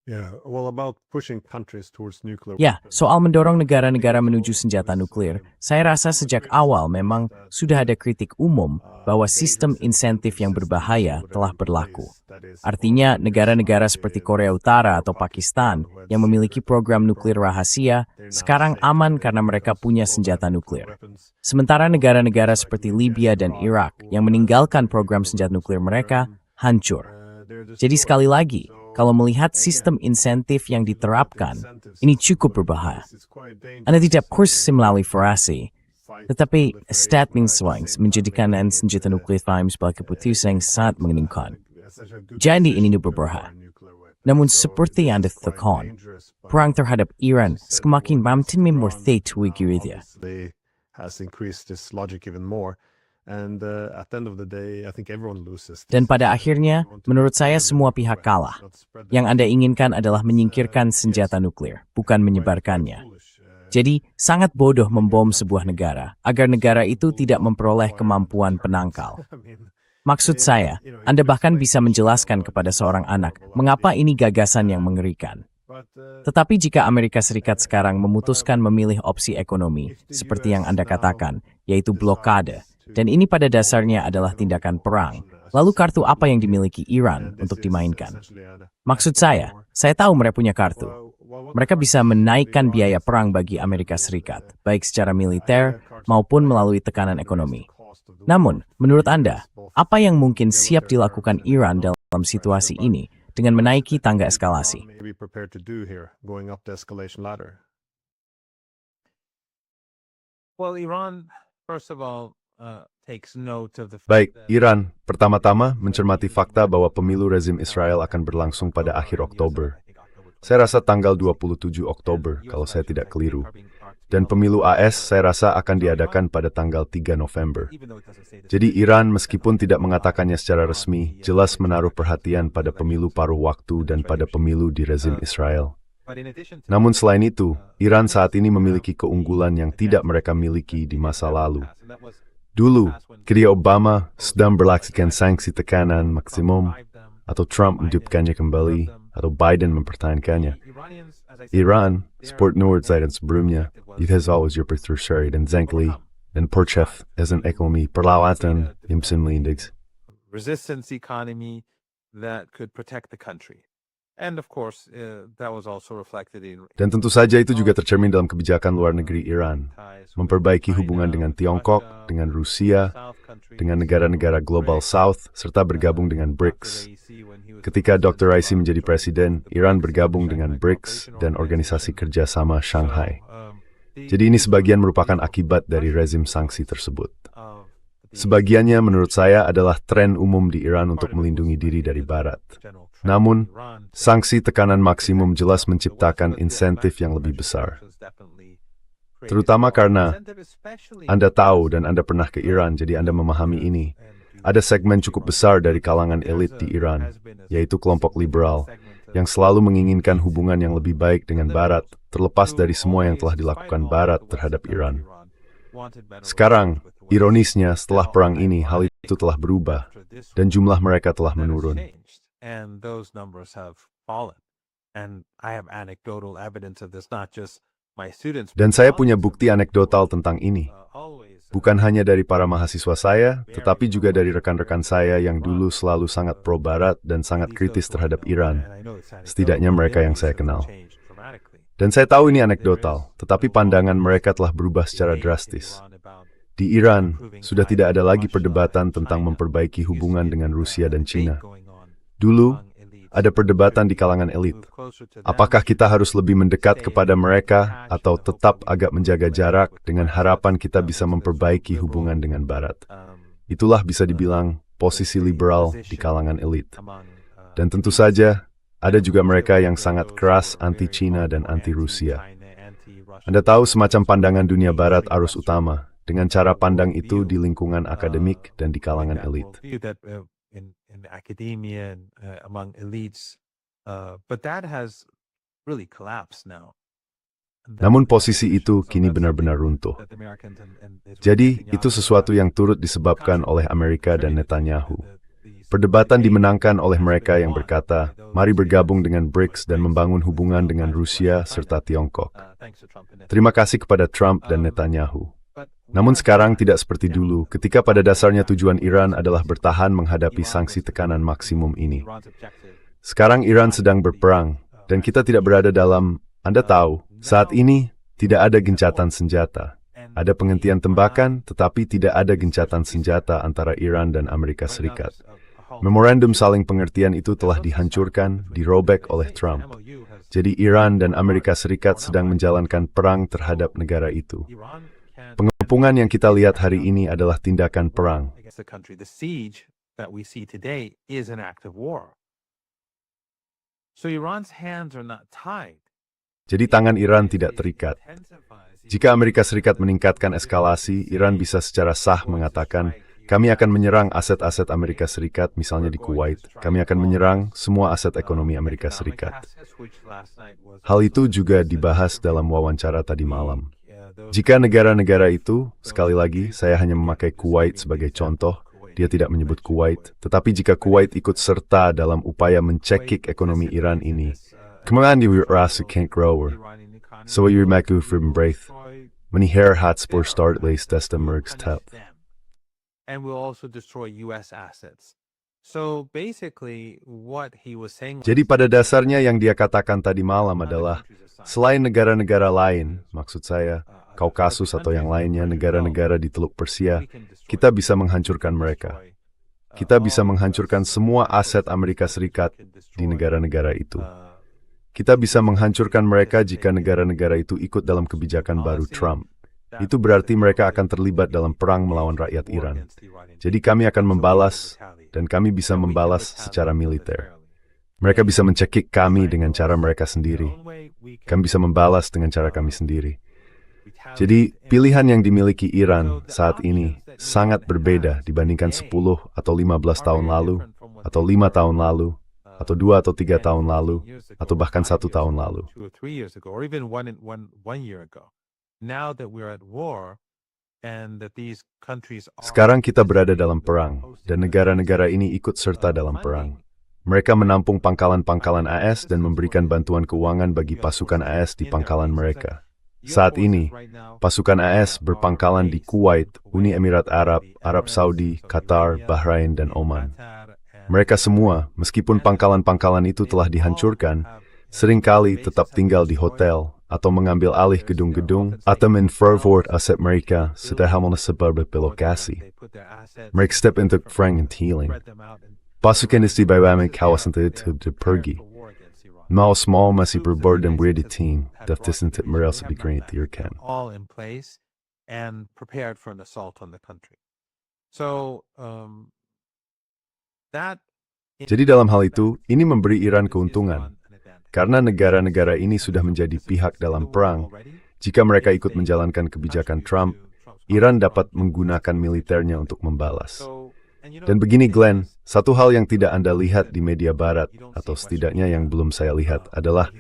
Yeah, well, about pushing countries towards nuclear Ya, weapons. soal mendorong negara-negara menuju senjata nuklir, saya rasa sejak awal memang sudah ada kritik umum bahwa sistem insentif yang berbahaya telah berlaku. Artinya, negara-negara seperti Korea Utara atau Pakistan yang memiliki program nuklir rahasia sekarang aman karena mereka punya senjata nuklir. Sementara negara-negara seperti Libya dan Irak yang meninggalkan program senjata nuklir mereka hancur. Jadi sekali lagi, kalau melihat sistem insentif yang diterapkan, ini cukup berbahaya. Anda tidak kursus melalui farasi, tetapi statement swings menjadikan senjata nuklir sebagai keputusan yang sangat mengeningkan. Jadi ini berbahaya. Namun seperti yang Anda katakan, perang terhadap Iran semakin makin memurtai Twigiridya. Has increased this logic even more. And at the end of the day, I think everyone loses. Dan pada akhirnya, menurut saya semua pihak kalah. Yang Anda inginkan adalah menyingkirkan senjata nuklir, bukan menyebarkannya. Jadi, sangat bodoh membom sebuah negara, agar negara itu tidak memperoleh kemampuan penangkal. Maksud saya, Anda bahkan bisa menjelaskan kepada seorang anak, mengapa ini gagasan yang mengerikan. Tetapi jika Amerika Serikat sekarang memutuskan memilih opsi ekonomi, seperti yang Anda katakan, yaitu blokade, dan ini pada dasarnya adalah tindakan perang, lalu kartu apa yang dimiliki Iran untuk dimainkan? Maksud saya tahu mereka punya kartu. Mereka bisa menaikkan biaya perang bagi Amerika Serikat, baik secara militer maupun melalui tekanan ekonomi. Namun, menurut Anda, apa yang mungkin siap dilakukan Iran dalam situasi ini dengan menaiki tangga eskalasi? Well, Iran, first of all, takes note of the fact Baik, that Iran pertama-tama mencermati fakta bahwa pemilu rezim Israel akan berlangsung pada akhir Oktober. Saya rasa tanggal 27 Oktober, kalau saya tidak keliru. Dan pemilu AS saya rasa akan diadakan pada tanggal 3 November. Jadi Iran meskipun tidak mengatakannya secara resmi, jelas menaruh perhatian pada pemilu paruh waktu dan pada pemilu di rezim Israel. Namun selain itu, Iran saat ini memiliki keunggulan yang tidak mereka miliki di masa lalu. Dulu, ketika Obama sedang berlaksanakan sanksi tekanan maksimum, atau Trump menghidupkannya kembali, atau Biden mempertahankannya, Iran, sport Nord dan sebelumnya, it has always your berterusuri dan Zenkli, dan Porchef as an ekonomi perlawatan yang bisa melindungi. resistance economy that could protect the country. And of course, that was also reflected in Dan tentu saja itu juga tercermin dalam kebijakan luar negeri Iran, memperbaiki hubungan dengan Tiongkok, dengan Rusia, dengan negara-negara Global South, serta bergabung dengan BRICS. Ketika Dr. Raisi menjadi presiden, Iran bergabung dengan BRICS dan Organisasi Kerjasama Shanghai. Jadi ini sebagian merupakan akibat dari rezim sanksi tersebut. Sebagiannya menurut saya adalah tren umum di Iran untuk melindungi diri dari Barat. Namun, sanksi tekanan maksimum jelas menciptakan insentif yang lebih besar. Terutama karena Anda tahu dan Anda pernah ke Iran, jadi Anda memahami ini. Ada segmen cukup besar dari kalangan elit di Iran, yaitu kelompok liberal, yang selalu menginginkan hubungan yang lebih baik dengan Barat, terlepas dari semua yang telah dilakukan Barat terhadap Iran. Sekarang, ironisnya setelah perang ini, hal itu telah berubah, dan jumlah mereka telah menurun. And those numbers have fallen. And I have anecdotal evidence of this, not just my students. Dan saya punya bukti anekdotal tentang ini. Bukan hanya dari para mahasiswa saya, tetapi juga dari rekan-rekan saya yang dulu selalu sangat pro-Barat dan sangat kritis terhadap Iran. Setidaknya mereka yang saya kenal. Dan saya tahu ini anekdotal, tetapi pandangan mereka telah berubah secara drastis. Di Iran, sudah tidak ada lagi perdebatan tentang memperbaiki hubungan dengan Rusia dan China. Dulu, ada perdebatan di kalangan elit. Apakah kita harus lebih mendekat kepada mereka atau tetap agak menjaga jarak dengan harapan kita bisa memperbaiki hubungan dengan Barat? Itulah bisa dibilang posisi liberal di kalangan elit. Dan tentu saja, ada juga mereka yang sangat keras anti-Cina dan anti-Rusia. Anda tahu semacam pandangan dunia barat arus utama, dengan cara pandang itu di lingkungan akademik dan di kalangan elit. In academia and among elites, but that has really collapsed now. Namun posisi itu kini benar-benar runtuh. Jadi, itu sesuatu yang turut disebabkan oleh Amerika dan Netanyahu. Perdebatan dimenangkan oleh mereka yang berkata, mari bergabung dengan BRICS dan membangun hubungan dengan Rusia serta Tiongkok. Terima kasih kepada Trump dan Netanyahu. Namun sekarang tidak seperti dulu, ketika pada dasarnya tujuan Iran adalah bertahan menghadapi sanksi tekanan maksimum ini. Sekarang Iran sedang berperang, dan kita tidak berada dalam, Anda tahu, saat ini tidak ada gencatan senjata. Ada penghentian tembakan, tetapi tidak ada gencatan senjata antara Iran dan Amerika Serikat. Memorandum saling pengertian itu telah dihancurkan, dirobek oleh Trump. Jadi Iran dan Amerika Serikat sedang menjalankan perang terhadap negara itu. Pengepungan yang kita lihat hari ini adalah tindakan perang. The siege that we see today is an act of war. So Iran's hands are not tied. Jadi tangan Iran tidak terikat. Jika Amerika Serikat meningkatkan eskalasi, Iran bisa secara sah mengatakan, kami akan menyerang aset-aset Amerika Serikat, misalnya di Kuwait. Kami akan menyerang semua aset ekonomi Amerika Serikat. Hal itu juga dibahas dalam wawancara tadi malam. Jika negara-negara itu, sekali lagi, saya hanya memakai Kuwait sebagai contoh, dia tidak menyebut Kuwait, tetapi jika Kuwait ikut serta dalam upaya mencekik ekonomi Iran ini, kemudian rasa can't grow, so you're maku from breath. Menihar hatspor start lace testa mergs tap. And will also destroy US assets. So basically what he was saying. Jadi pada dasarnya yang dia katakan tadi malam adalah selain negara-negara lain, maksud saya Kaukasus atau yang lainnya, negara-negara di Teluk Persia, kita bisa menghancurkan mereka. Kita bisa menghancurkan semua aset Amerika Serikat di negara-negara itu. Kita bisa menghancurkan mereka jika negara-negara itu ikut dalam kebijakan baru Trump. Itu berarti mereka akan terlibat dalam perang melawan rakyat Iran. Jadi kami akan membalas, dan kami bisa membalas secara militer. Mereka bisa mencekik kami dengan cara mereka sendiri. Kami bisa membalas dengan cara kami sendiri. Jadi pilihan yang dimiliki Iran saat ini sangat berbeda dibandingkan 10 atau 15 tahun lalu, atau 5 tahun lalu, atau 2 atau 3 tahun lalu, atau bahkan 1 tahun lalu. Sekarang kita berada dalam perang, dan negara-negara ini ikut serta dalam perang. Mereka menampung pangkalan-pangkalan AS dan memberikan bantuan keuangan bagi pasukan AS di pangkalan mereka. Saat ini, pasukan AS berpangkalan di Kuwait, Uni Emirat Arab, Arab Saudi, Qatar, Bahrain, dan Oman. Mereka semua, meskipun pangkalan-pangkalan itu telah dihancurkan, seringkali tetap tinggal di hotel atau mengambil alih gedung-gedung atau menforward aset mereka setelah menesebar berlokasi. Mereka step into frank and healing. Pasukan istimewa kawasan itu pergi. Mau small masih berbordan weird team, daftis untuk merasa digerakkan. All in place and prepared for an assault on the country. So Jadi dalam hal itu, ini memberi Iran keuntungan. Karena negara-negara ini sudah menjadi pihak dalam perang, jika mereka ikut menjalankan kebijakan Trump, Iran dapat menggunakan militernya untuk membalas. Dan begini Glenn, satu hal yang tidak Anda lihat di media barat, atau setidaknya yang belum saya lihat, adalah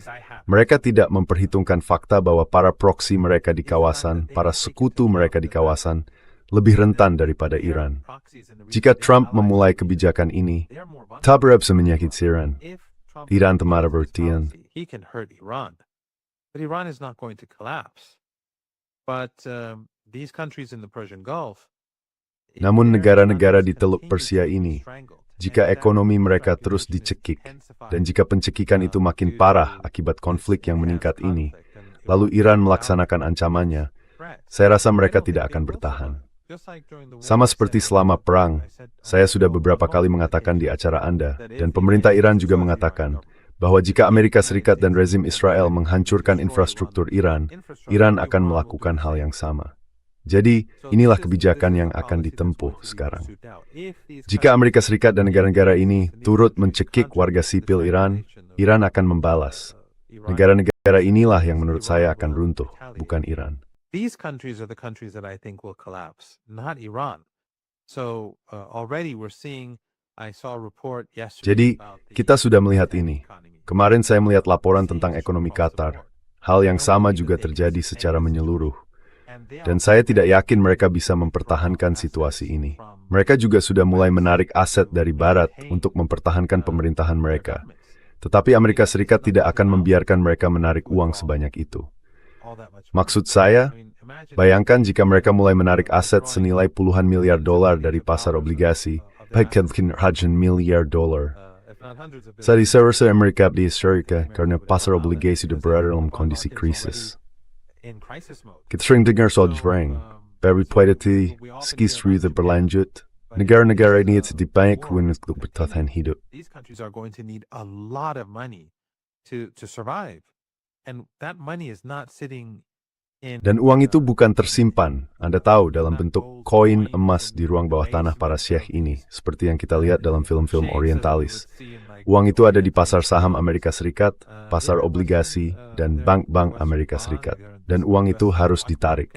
mereka tidak memperhitungkan fakta bahwa para proksi mereka di kawasan, para sekutu mereka di kawasan, lebih rentan daripada Iran. Jika Trump memulai kebijakan ini, Tabarab semenyakit Iran. Iran temara bertian. He can hurt Iran, but Iran is not going to collapse. But these countries in the Persian Gulf. Namun negara-negara di Teluk Persia ini, jika ekonomi mereka terus dicekik, dan jika pencekikan itu makin parah akibat konflik yang meningkat ini, lalu Iran melaksanakan ancamannya, saya rasa mereka tidak akan bertahan. Sama seperti selama perang, saya sudah beberapa kali mengatakan di acara Anda, dan pemerintah Iran juga mengatakan, bahwa jika Amerika Serikat dan rezim Israel menghancurkan infrastruktur Iran, Iran akan melakukan hal yang sama. Jadi, inilah kebijakan yang akan ditempuh sekarang. Jika Amerika Serikat dan negara-negara ini turut mencekik warga sipil Iran, Iran akan membalas. Negara-negara inilah yang menurut saya akan runtuh, bukan Iran. These countries are the countries that I think will collapse, not Iran. So already we're seeing, I saw a report yesterday. Jadi, about the kita sudah melihat Qatar ini. economy. Kemarin saya melihat laporan tentang ekonomi Qatar. Hal yang sama juga terjadi secara menyeluruh. Dan saya tidak yakin mereka bisa mempertahankan situasi ini. Mereka juga sudah mulai menarik aset dari Barat untuk mempertahankan pemerintahan mereka. Tetapi Amerika Serikat tidak akan membiarkan mereka menarik uang sebanyak itu. Maksud saya, bayangkan jika mereka mulai menarik aset senilai puluhan miliar dolar dari pasar obligasi, bahkan rajutan miliar dolar. Saya rasa Amerika dihistorika karena pasar obligasi sudah berada dalam kondisi krisis. Kita sering dengar soal Jepang, berpolitik, skisru berlanjut. Negara-negara ini tidak banyak untuk bertahan hidup. These countries are going to need a lot of money to survive. And that money is not sitting in Dan uang itu bukan tersimpan, Anda tahu, dalam bentuk koin emas di ruang bawah tanah para syekh ini, seperti yang kita lihat dalam film-film orientalis. Uang itu ada di pasar saham Amerika Serikat, pasar obligasi, dan bank-bank Amerika Serikat. Dan uang itu harus ditarik.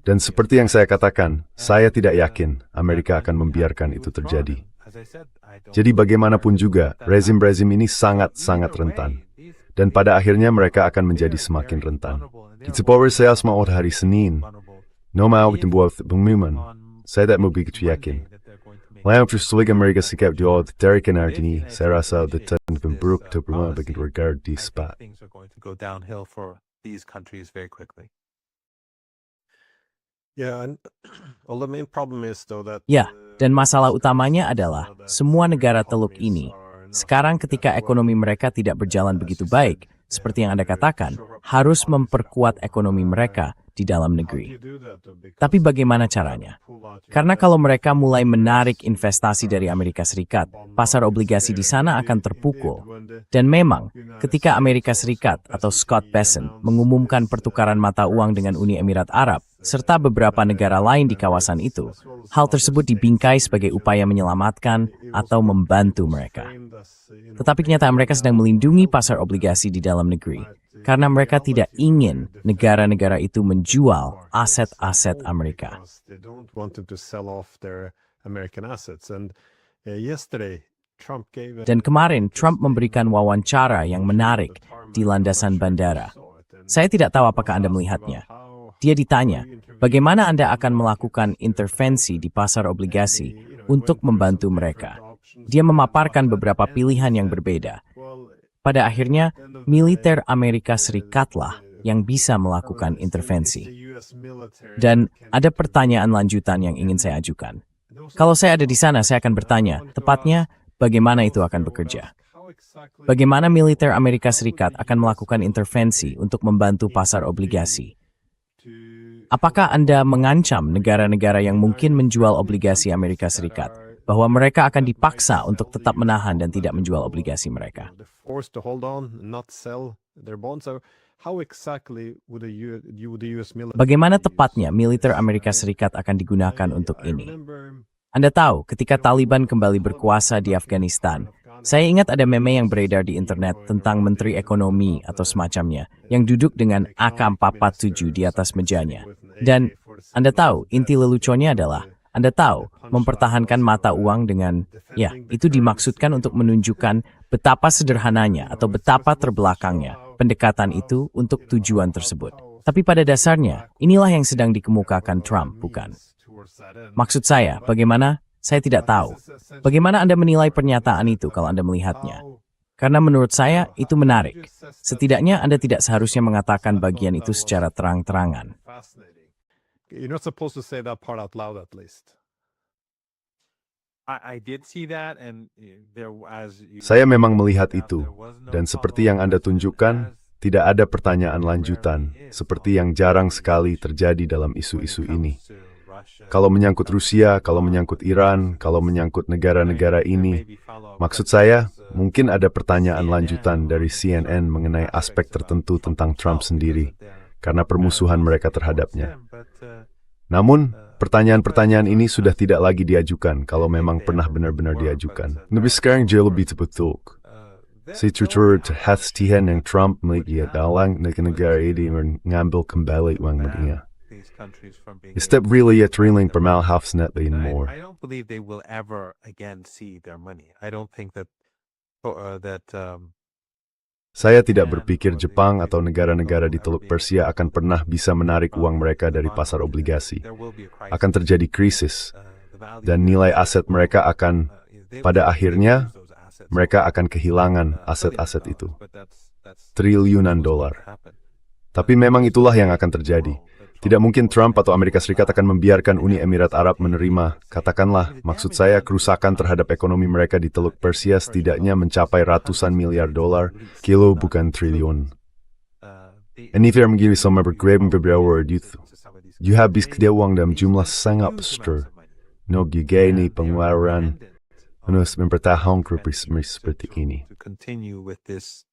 Dan seperti yang saya katakan, saya tidak yakin Amerika akan membiarkan itu terjadi. Jadi bagaimanapun juga, rezim-rezim ini sangat-sangat rentan. Dan pada akhirnya mereka akan menjadi semakin rentan. Di sebuah saya semua hari Senin, nomau membuat pengumuman. Saya tidak mau begitu yakin. Lalu terus Amerika Serikat dari kanan ini, saya rasa detan pemburuk terutama bagi warga di sepat. things are going to go downhill for these countries very quickly. Yeah, and well, the main problem is though that Ya, dan masalah utamanya adalah semua negara Teluk ini sekarang ketika ekonomi mereka tidak berjalan begitu baik, seperti yang Anda katakan, harus memperkuat ekonomi mereka di dalam negeri. Tapi bagaimana caranya? Karena kalau mereka mulai menarik investasi dari Amerika Serikat, pasar obligasi di sana akan terpukul. Dan memang, ketika Amerika Serikat atau Scott Bessent mengumumkan pertukaran mata uang dengan Uni Emirat Arab, serta beberapa negara lain di kawasan itu, hal tersebut dibingkai sebagai upaya menyelamatkan atau membantu mereka. Tetapi kenyataan mereka sedang melindungi pasar obligasi di dalam negeri, karena mereka tidak ingin negara-negara itu menjual aset-aset Amerika. They don't want them to sell off their American assets. And yesterday, Trump gave Dan kemarin, Trump memberikan wawancara yang menarik di landasan bandara. Saya tidak tahu apakah Anda melihatnya. Dia ditanya, bagaimana Anda akan melakukan intervensi di pasar obligasi untuk membantu mereka. Dia memaparkan beberapa pilihan yang berbeda. Pada akhirnya, militer Amerika Serikatlah yang bisa melakukan intervensi. Dan ada pertanyaan lanjutan yang ingin saya ajukan. Kalau saya ada di sana, saya akan bertanya, tepatnya, bagaimana itu akan bekerja? Bagaimana militer Amerika Serikat akan melakukan intervensi untuk membantu pasar obligasi? Apakah Anda mengancam negara-negara yang mungkin menjual obligasi Amerika Serikat bahwa mereka akan dipaksa untuk tetap menahan dan tidak menjual obligasi mereka? forced to hold on, not sell their bonds. So how exactly would the US military? Bagaimana tepatnya militer Amerika Serikat akan digunakan untuk ini? Anda tahu, ketika Taliban kembali berkuasa di Afghanistan, saya ingat ada meme yang beredar di internet tentang Menteri Ekonomi atau semacamnya yang duduk dengan AK-47 di atas mejanya. Dan Anda tahu, inti leluconnya adalah, Anda tahu, mempertahankan mata uang dengan, ya, itu dimaksudkan untuk menunjukkan betapa sederhananya atau betapa terbelakangnya pendekatan itu untuk tujuan tersebut. Tapi pada dasarnya, inilah yang sedang dikemukakan Trump, bukan? Maksud saya, bagaimana? Saya tidak tahu. Bagaimana Anda menilai pernyataan itu kalau Anda melihatnya? Karena menurut saya, itu menarik. Setidaknya Anda tidak seharusnya mengatakan bagian itu secara terang-terangan. You're not supposed to say that part out loud, at least. I did see that, and there as Saya memang melihat itu, dan seperti yang Anda tunjukkan, tidak ada pertanyaan lanjutan, seperti yang jarang sekali terjadi dalam isu-isu ini. Kalau menyangkut Rusia, kalau menyangkut Iran, kalau menyangkut negara-negara ini, maksud saya, mungkin ada pertanyaan lanjutan dari CNN mengenai aspek tertentu tentang Trump sendiri, karena permusuhan mereka terhadapnya. Namun, pertanyaan-pertanyaan ini sudah tidak lagi diajukan kalau memang pernah benar-benar diajukan. Tapi sekarang jauh lebih betul. Kehatian yang Trump miliki dalam negara ini mengambil kembali uang mereka. Step really triling permalhafsnetly more. I don't believe they will ever again see their money. I don't think that Saya tidak berpikir Jepang atau negara-negara di Teluk Persia akan pernah bisa menarik uang mereka dari pasar obligasi. Akan terjadi krisis, dan nilai aset mereka akan, pada akhirnya, mereka akan kehilangan aset-aset itu. Triliunan dolar. Tapi memang itulah yang akan terjadi. Tidak mungkin Trump atau Amerika Serikat akan membiarkan Uni Emirat Arab menerima, katakanlah, maksud saya kerusakan terhadap ekonomi mereka di Teluk Persia setidaknya mencapai ratusan miliar dolar, kilo bukan triliun. Ini menjadi sama bergreben beberapa itu. You habis dia uang dalam jumlah sangat besar. No gini pengeluaran, harus mempertahankan krisis seperti ini. To continue with this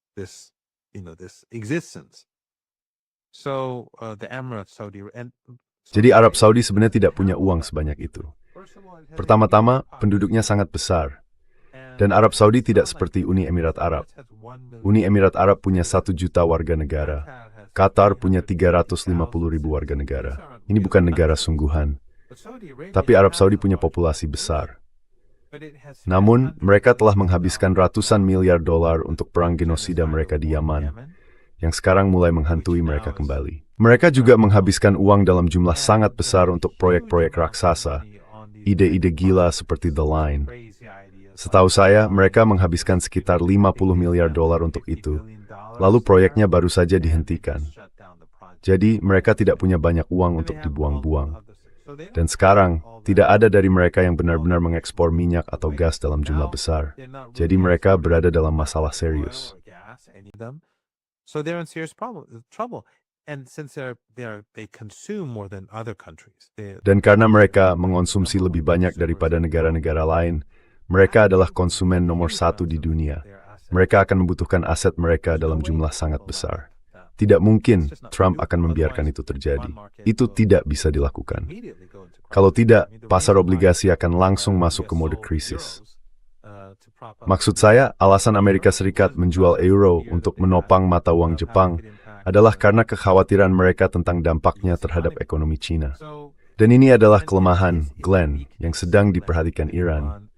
existence. So the Emirates, Saudi, and Jadi Arab Saudi sebenarnya tidak punya uang sebanyak itu. Pertama-tama, penduduknya sangat besar. Dan Arab Saudi tidak seperti Uni Emirat Arab. Uni Emirat Arab punya 1 juta warga negara. Qatar punya 350.000 warga negara. Ini bukan negara sungguhan. Tapi Arab Saudi punya populasi besar. Namun, mereka telah menghabiskan ratusan miliar dolar untuk perang genosida mereka di Yaman, yang sekarang mulai menghantui mereka kembali. Mereka juga menghabiskan uang dalam jumlah sangat besar untuk proyek-proyek raksasa, ide-ide gila seperti The Line. Setahu saya, mereka menghabiskan sekitar 50 miliar dolar untuk itu, lalu proyeknya baru saja dihentikan. Jadi, mereka tidak punya banyak uang untuk dibuang-buang. Dan sekarang, tidak ada dari mereka yang benar-benar mengekspor minyak atau gas dalam jumlah besar. Jadi mereka berada dalam masalah serius. So they're in serious trouble. And since they consume more than other countries. Dan karena mereka mengonsumsi lebih banyak daripada negara-negara lain, mereka adalah konsumen nomor 1 di dunia. Mereka akan membutuhkan aset mereka dalam jumlah sangat besar. Tidak mungkin Trump akan membiarkan itu terjadi. Itu tidak bisa dilakukan. Kalau tidak, pasar obligasi akan langsung masuk ke mode krisis. Maksud saya, alasan Amerika Serikat menjual euro untuk menopang mata uang Jepang adalah karena kekhawatiran mereka tentang dampaknya terhadap ekonomi Cina. Dan ini adalah kelemahan Glenn yang sedang diperhatikan Iran.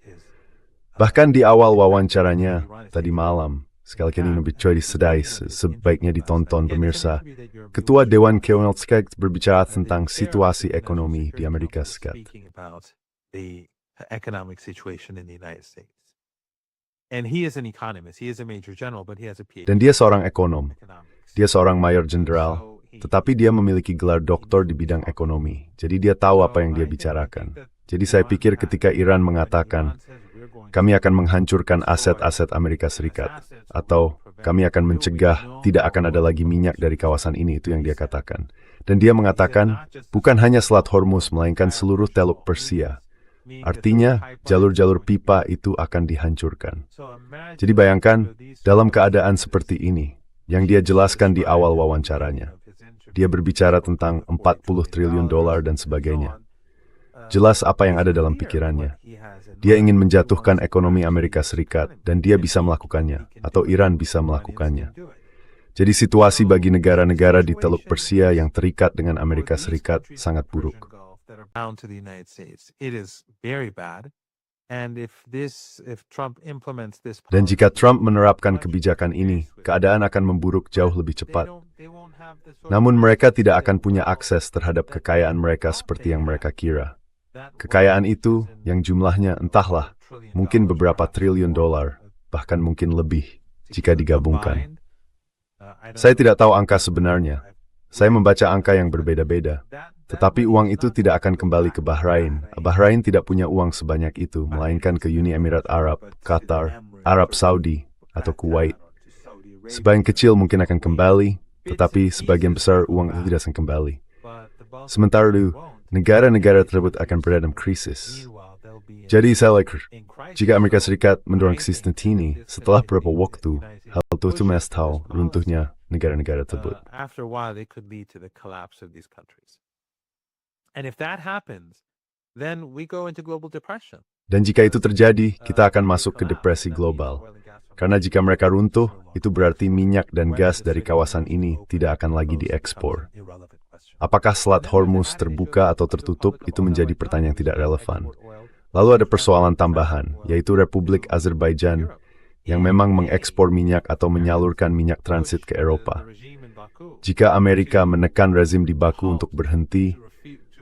Bahkan di awal wawancaranya tadi malam, sekali lagi ini bicara sedai, sebaiknya ditonton pemirsa, Ketua Dewan Keamanan berbicara tentang situasi ekonomi di Amerika Serikat. And he is an economist. He is a major general, but he has a PhD. Dan dia seorang ekonom. Dia seorang mayor jenderal, tetapi dia memiliki gelar doktor di bidang ekonomi. Jadi dia tahu apa yang dia bicarakan. Jadi saya pikir ketika Iran mengatakan, kami akan menghancurkan aset-aset Amerika Serikat, atau kami akan mencegah tidak akan ada lagi minyak dari kawasan ini, itu yang dia katakan. Dan dia mengatakan, bukan hanya Selat Hormuz, melainkan seluruh Teluk Persia. Artinya, jalur-jalur pipa itu akan dihancurkan. Jadi bayangkan, dalam keadaan seperti ini, yang dia jelaskan di awal wawancaranya. Dia berbicara tentang 40 triliun dolar dan sebagainya. Jelas apa yang ada dalam pikirannya. Dia ingin menjatuhkan ekonomi Amerika Serikat, dan dia bisa melakukannya, atau Iran bisa melakukannya. Jadi situasi bagi negara-negara di Teluk Persia yang terikat dengan Amerika Serikat sangat buruk. Down to the United States. It is very bad. And if Trump implements this policy, Dan jika Trump menerapkan kebijakan ini, keadaan akan memburuk jauh lebih cepat. Namun mereka tidak akan punya akses terhadap kekayaan mereka seperti yang mereka kira. Kekayaan itu, yang jumlahnya entahlah, mungkin beberapa triliun dolar, bahkan mungkin lebih, jika digabungkan. Saya tidak tahu angka sebenarnya. Saya membaca angka yang berbeda-beda. Tetapi uang itu tidak akan kembali ke Bahrain. Bahrain tidak punya uang sebanyak itu, melainkan ke Uni Emirat Arab, Qatar, Arab Saudi, atau Kuwait. Sebagian kecil mungkin akan kembali, tetapi sebagian besar uang itu tidak akan kembali. Sementara itu, negara-negara tersebut akan berada dalam krisis. Jadi saya pikir, jika Amerika Serikat mendorong krisis ini, setelah beberapa waktu, hal itu tahu runtuhnya negara-negara tersebut. after a while, they could lead to the collapse of these countries. And if that happens, then we go into global depression. Dan jika itu terjadi, kita akan masuk ke depresi global. Karena jika mereka runtuh, itu berarti minyak dan gas dari kawasan ini tidak akan lagi diekspor. Apakah Selat Hormuz terbuka atau tertutup, itu menjadi pertanyaan tidak relevan. Lalu ada persoalan tambahan, yaitu Republik Azerbaijan yang memang mengekspor minyak atau menyalurkan minyak transit ke Eropa. Jika Amerika menekan rezim di Baku untuk berhenti,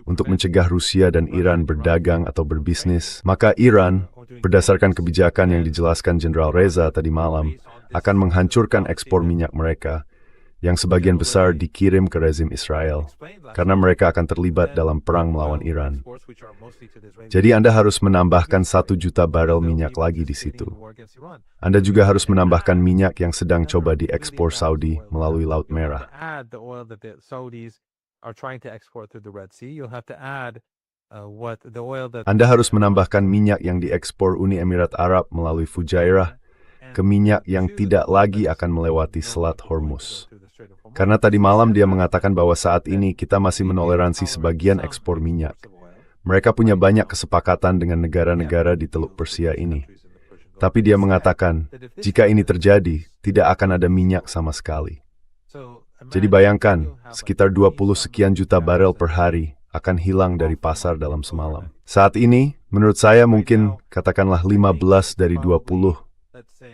untuk mencegah Rusia dan Iran berdagang atau berbisnis, maka Iran, berdasarkan kebijakan yang dijelaskan Jenderal Reza tadi malam, akan menghancurkan ekspor minyak mereka, yang sebagian besar dikirim ke rezim Israel, karena mereka akan terlibat dalam perang melawan Iran. Jadi Anda harus menambahkan 1 juta barel minyak lagi di situ. Anda juga harus menambahkan minyak yang sedang coba diekspor Saudi melalui Laut Merah. Anda harus menambahkan minyak yang diekspor Uni Emirat Arab melalui Fujairah ke minyak yang tidak lagi akan melewati Selat Hormuz. Karena tadi malam dia mengatakan bahwa saat ini kita masih menoleransi sebagian ekspor minyak. Mereka punya banyak kesepakatan dengan negara-negara di Teluk Persia ini. Tapi dia mengatakan, jika ini terjadi, tidak akan ada minyak sama sekali. Jadi bayangkan, sekitar 20 sekian juta barel per hari akan hilang dari pasar dalam semalam. Saat ini, menurut saya mungkin katakanlah 15 dari 20,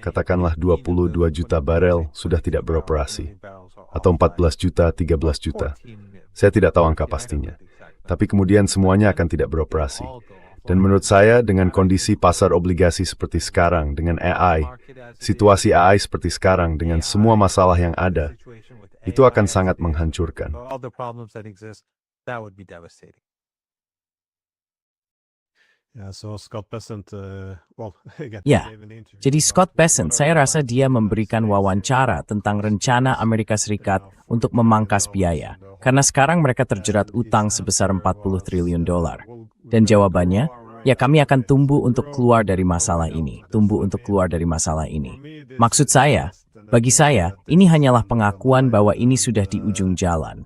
katakanlah 22 juta barel sudah tidak beroperasi. Atau 14 juta, 13 juta. Saya tidak tahu angka pastinya. Tapi kemudian semuanya akan tidak beroperasi. Dan menurut saya, dengan kondisi pasar obligasi seperti sekarang, dengan AI, situasi AI seperti sekarang, dengan semua masalah yang ada, itu akan sangat menghancurkan. Ya, jadi Scott Bessent, saya rasa dia memberikan wawancara tentang rencana Amerika Serikat untuk memangkas biaya. Karena sekarang mereka terjerat utang sebesar 40 triliun dolar. Dan jawabannya, ya kami akan tumbuh untuk keluar dari masalah ini. Maksud saya, bagi saya, ini hanyalah pengakuan bahwa ini sudah di ujung jalan.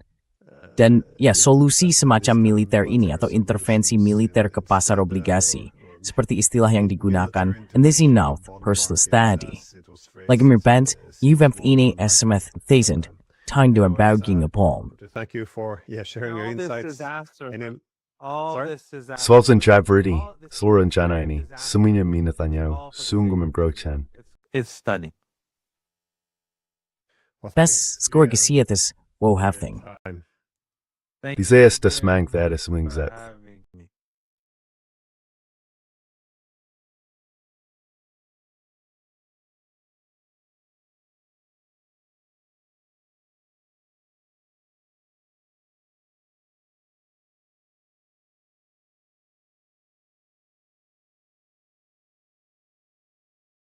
Dan ya solusi semacam militer ini atau intervensi militer ke pasar obligasi, seperti istilah yang digunakan, and this enough, Perslus tadi. Vladimir Benz, UVM ini esmet thesend, time to bauging upon. Thank you for sharing your insights. Svolsen Chaverdi, seluruh rencana ini, semuanya Netanyahu sungguh memperochan. It's stunning. Bes skor gesietes, wo hafting. Diese ist das Mank, that is wingset.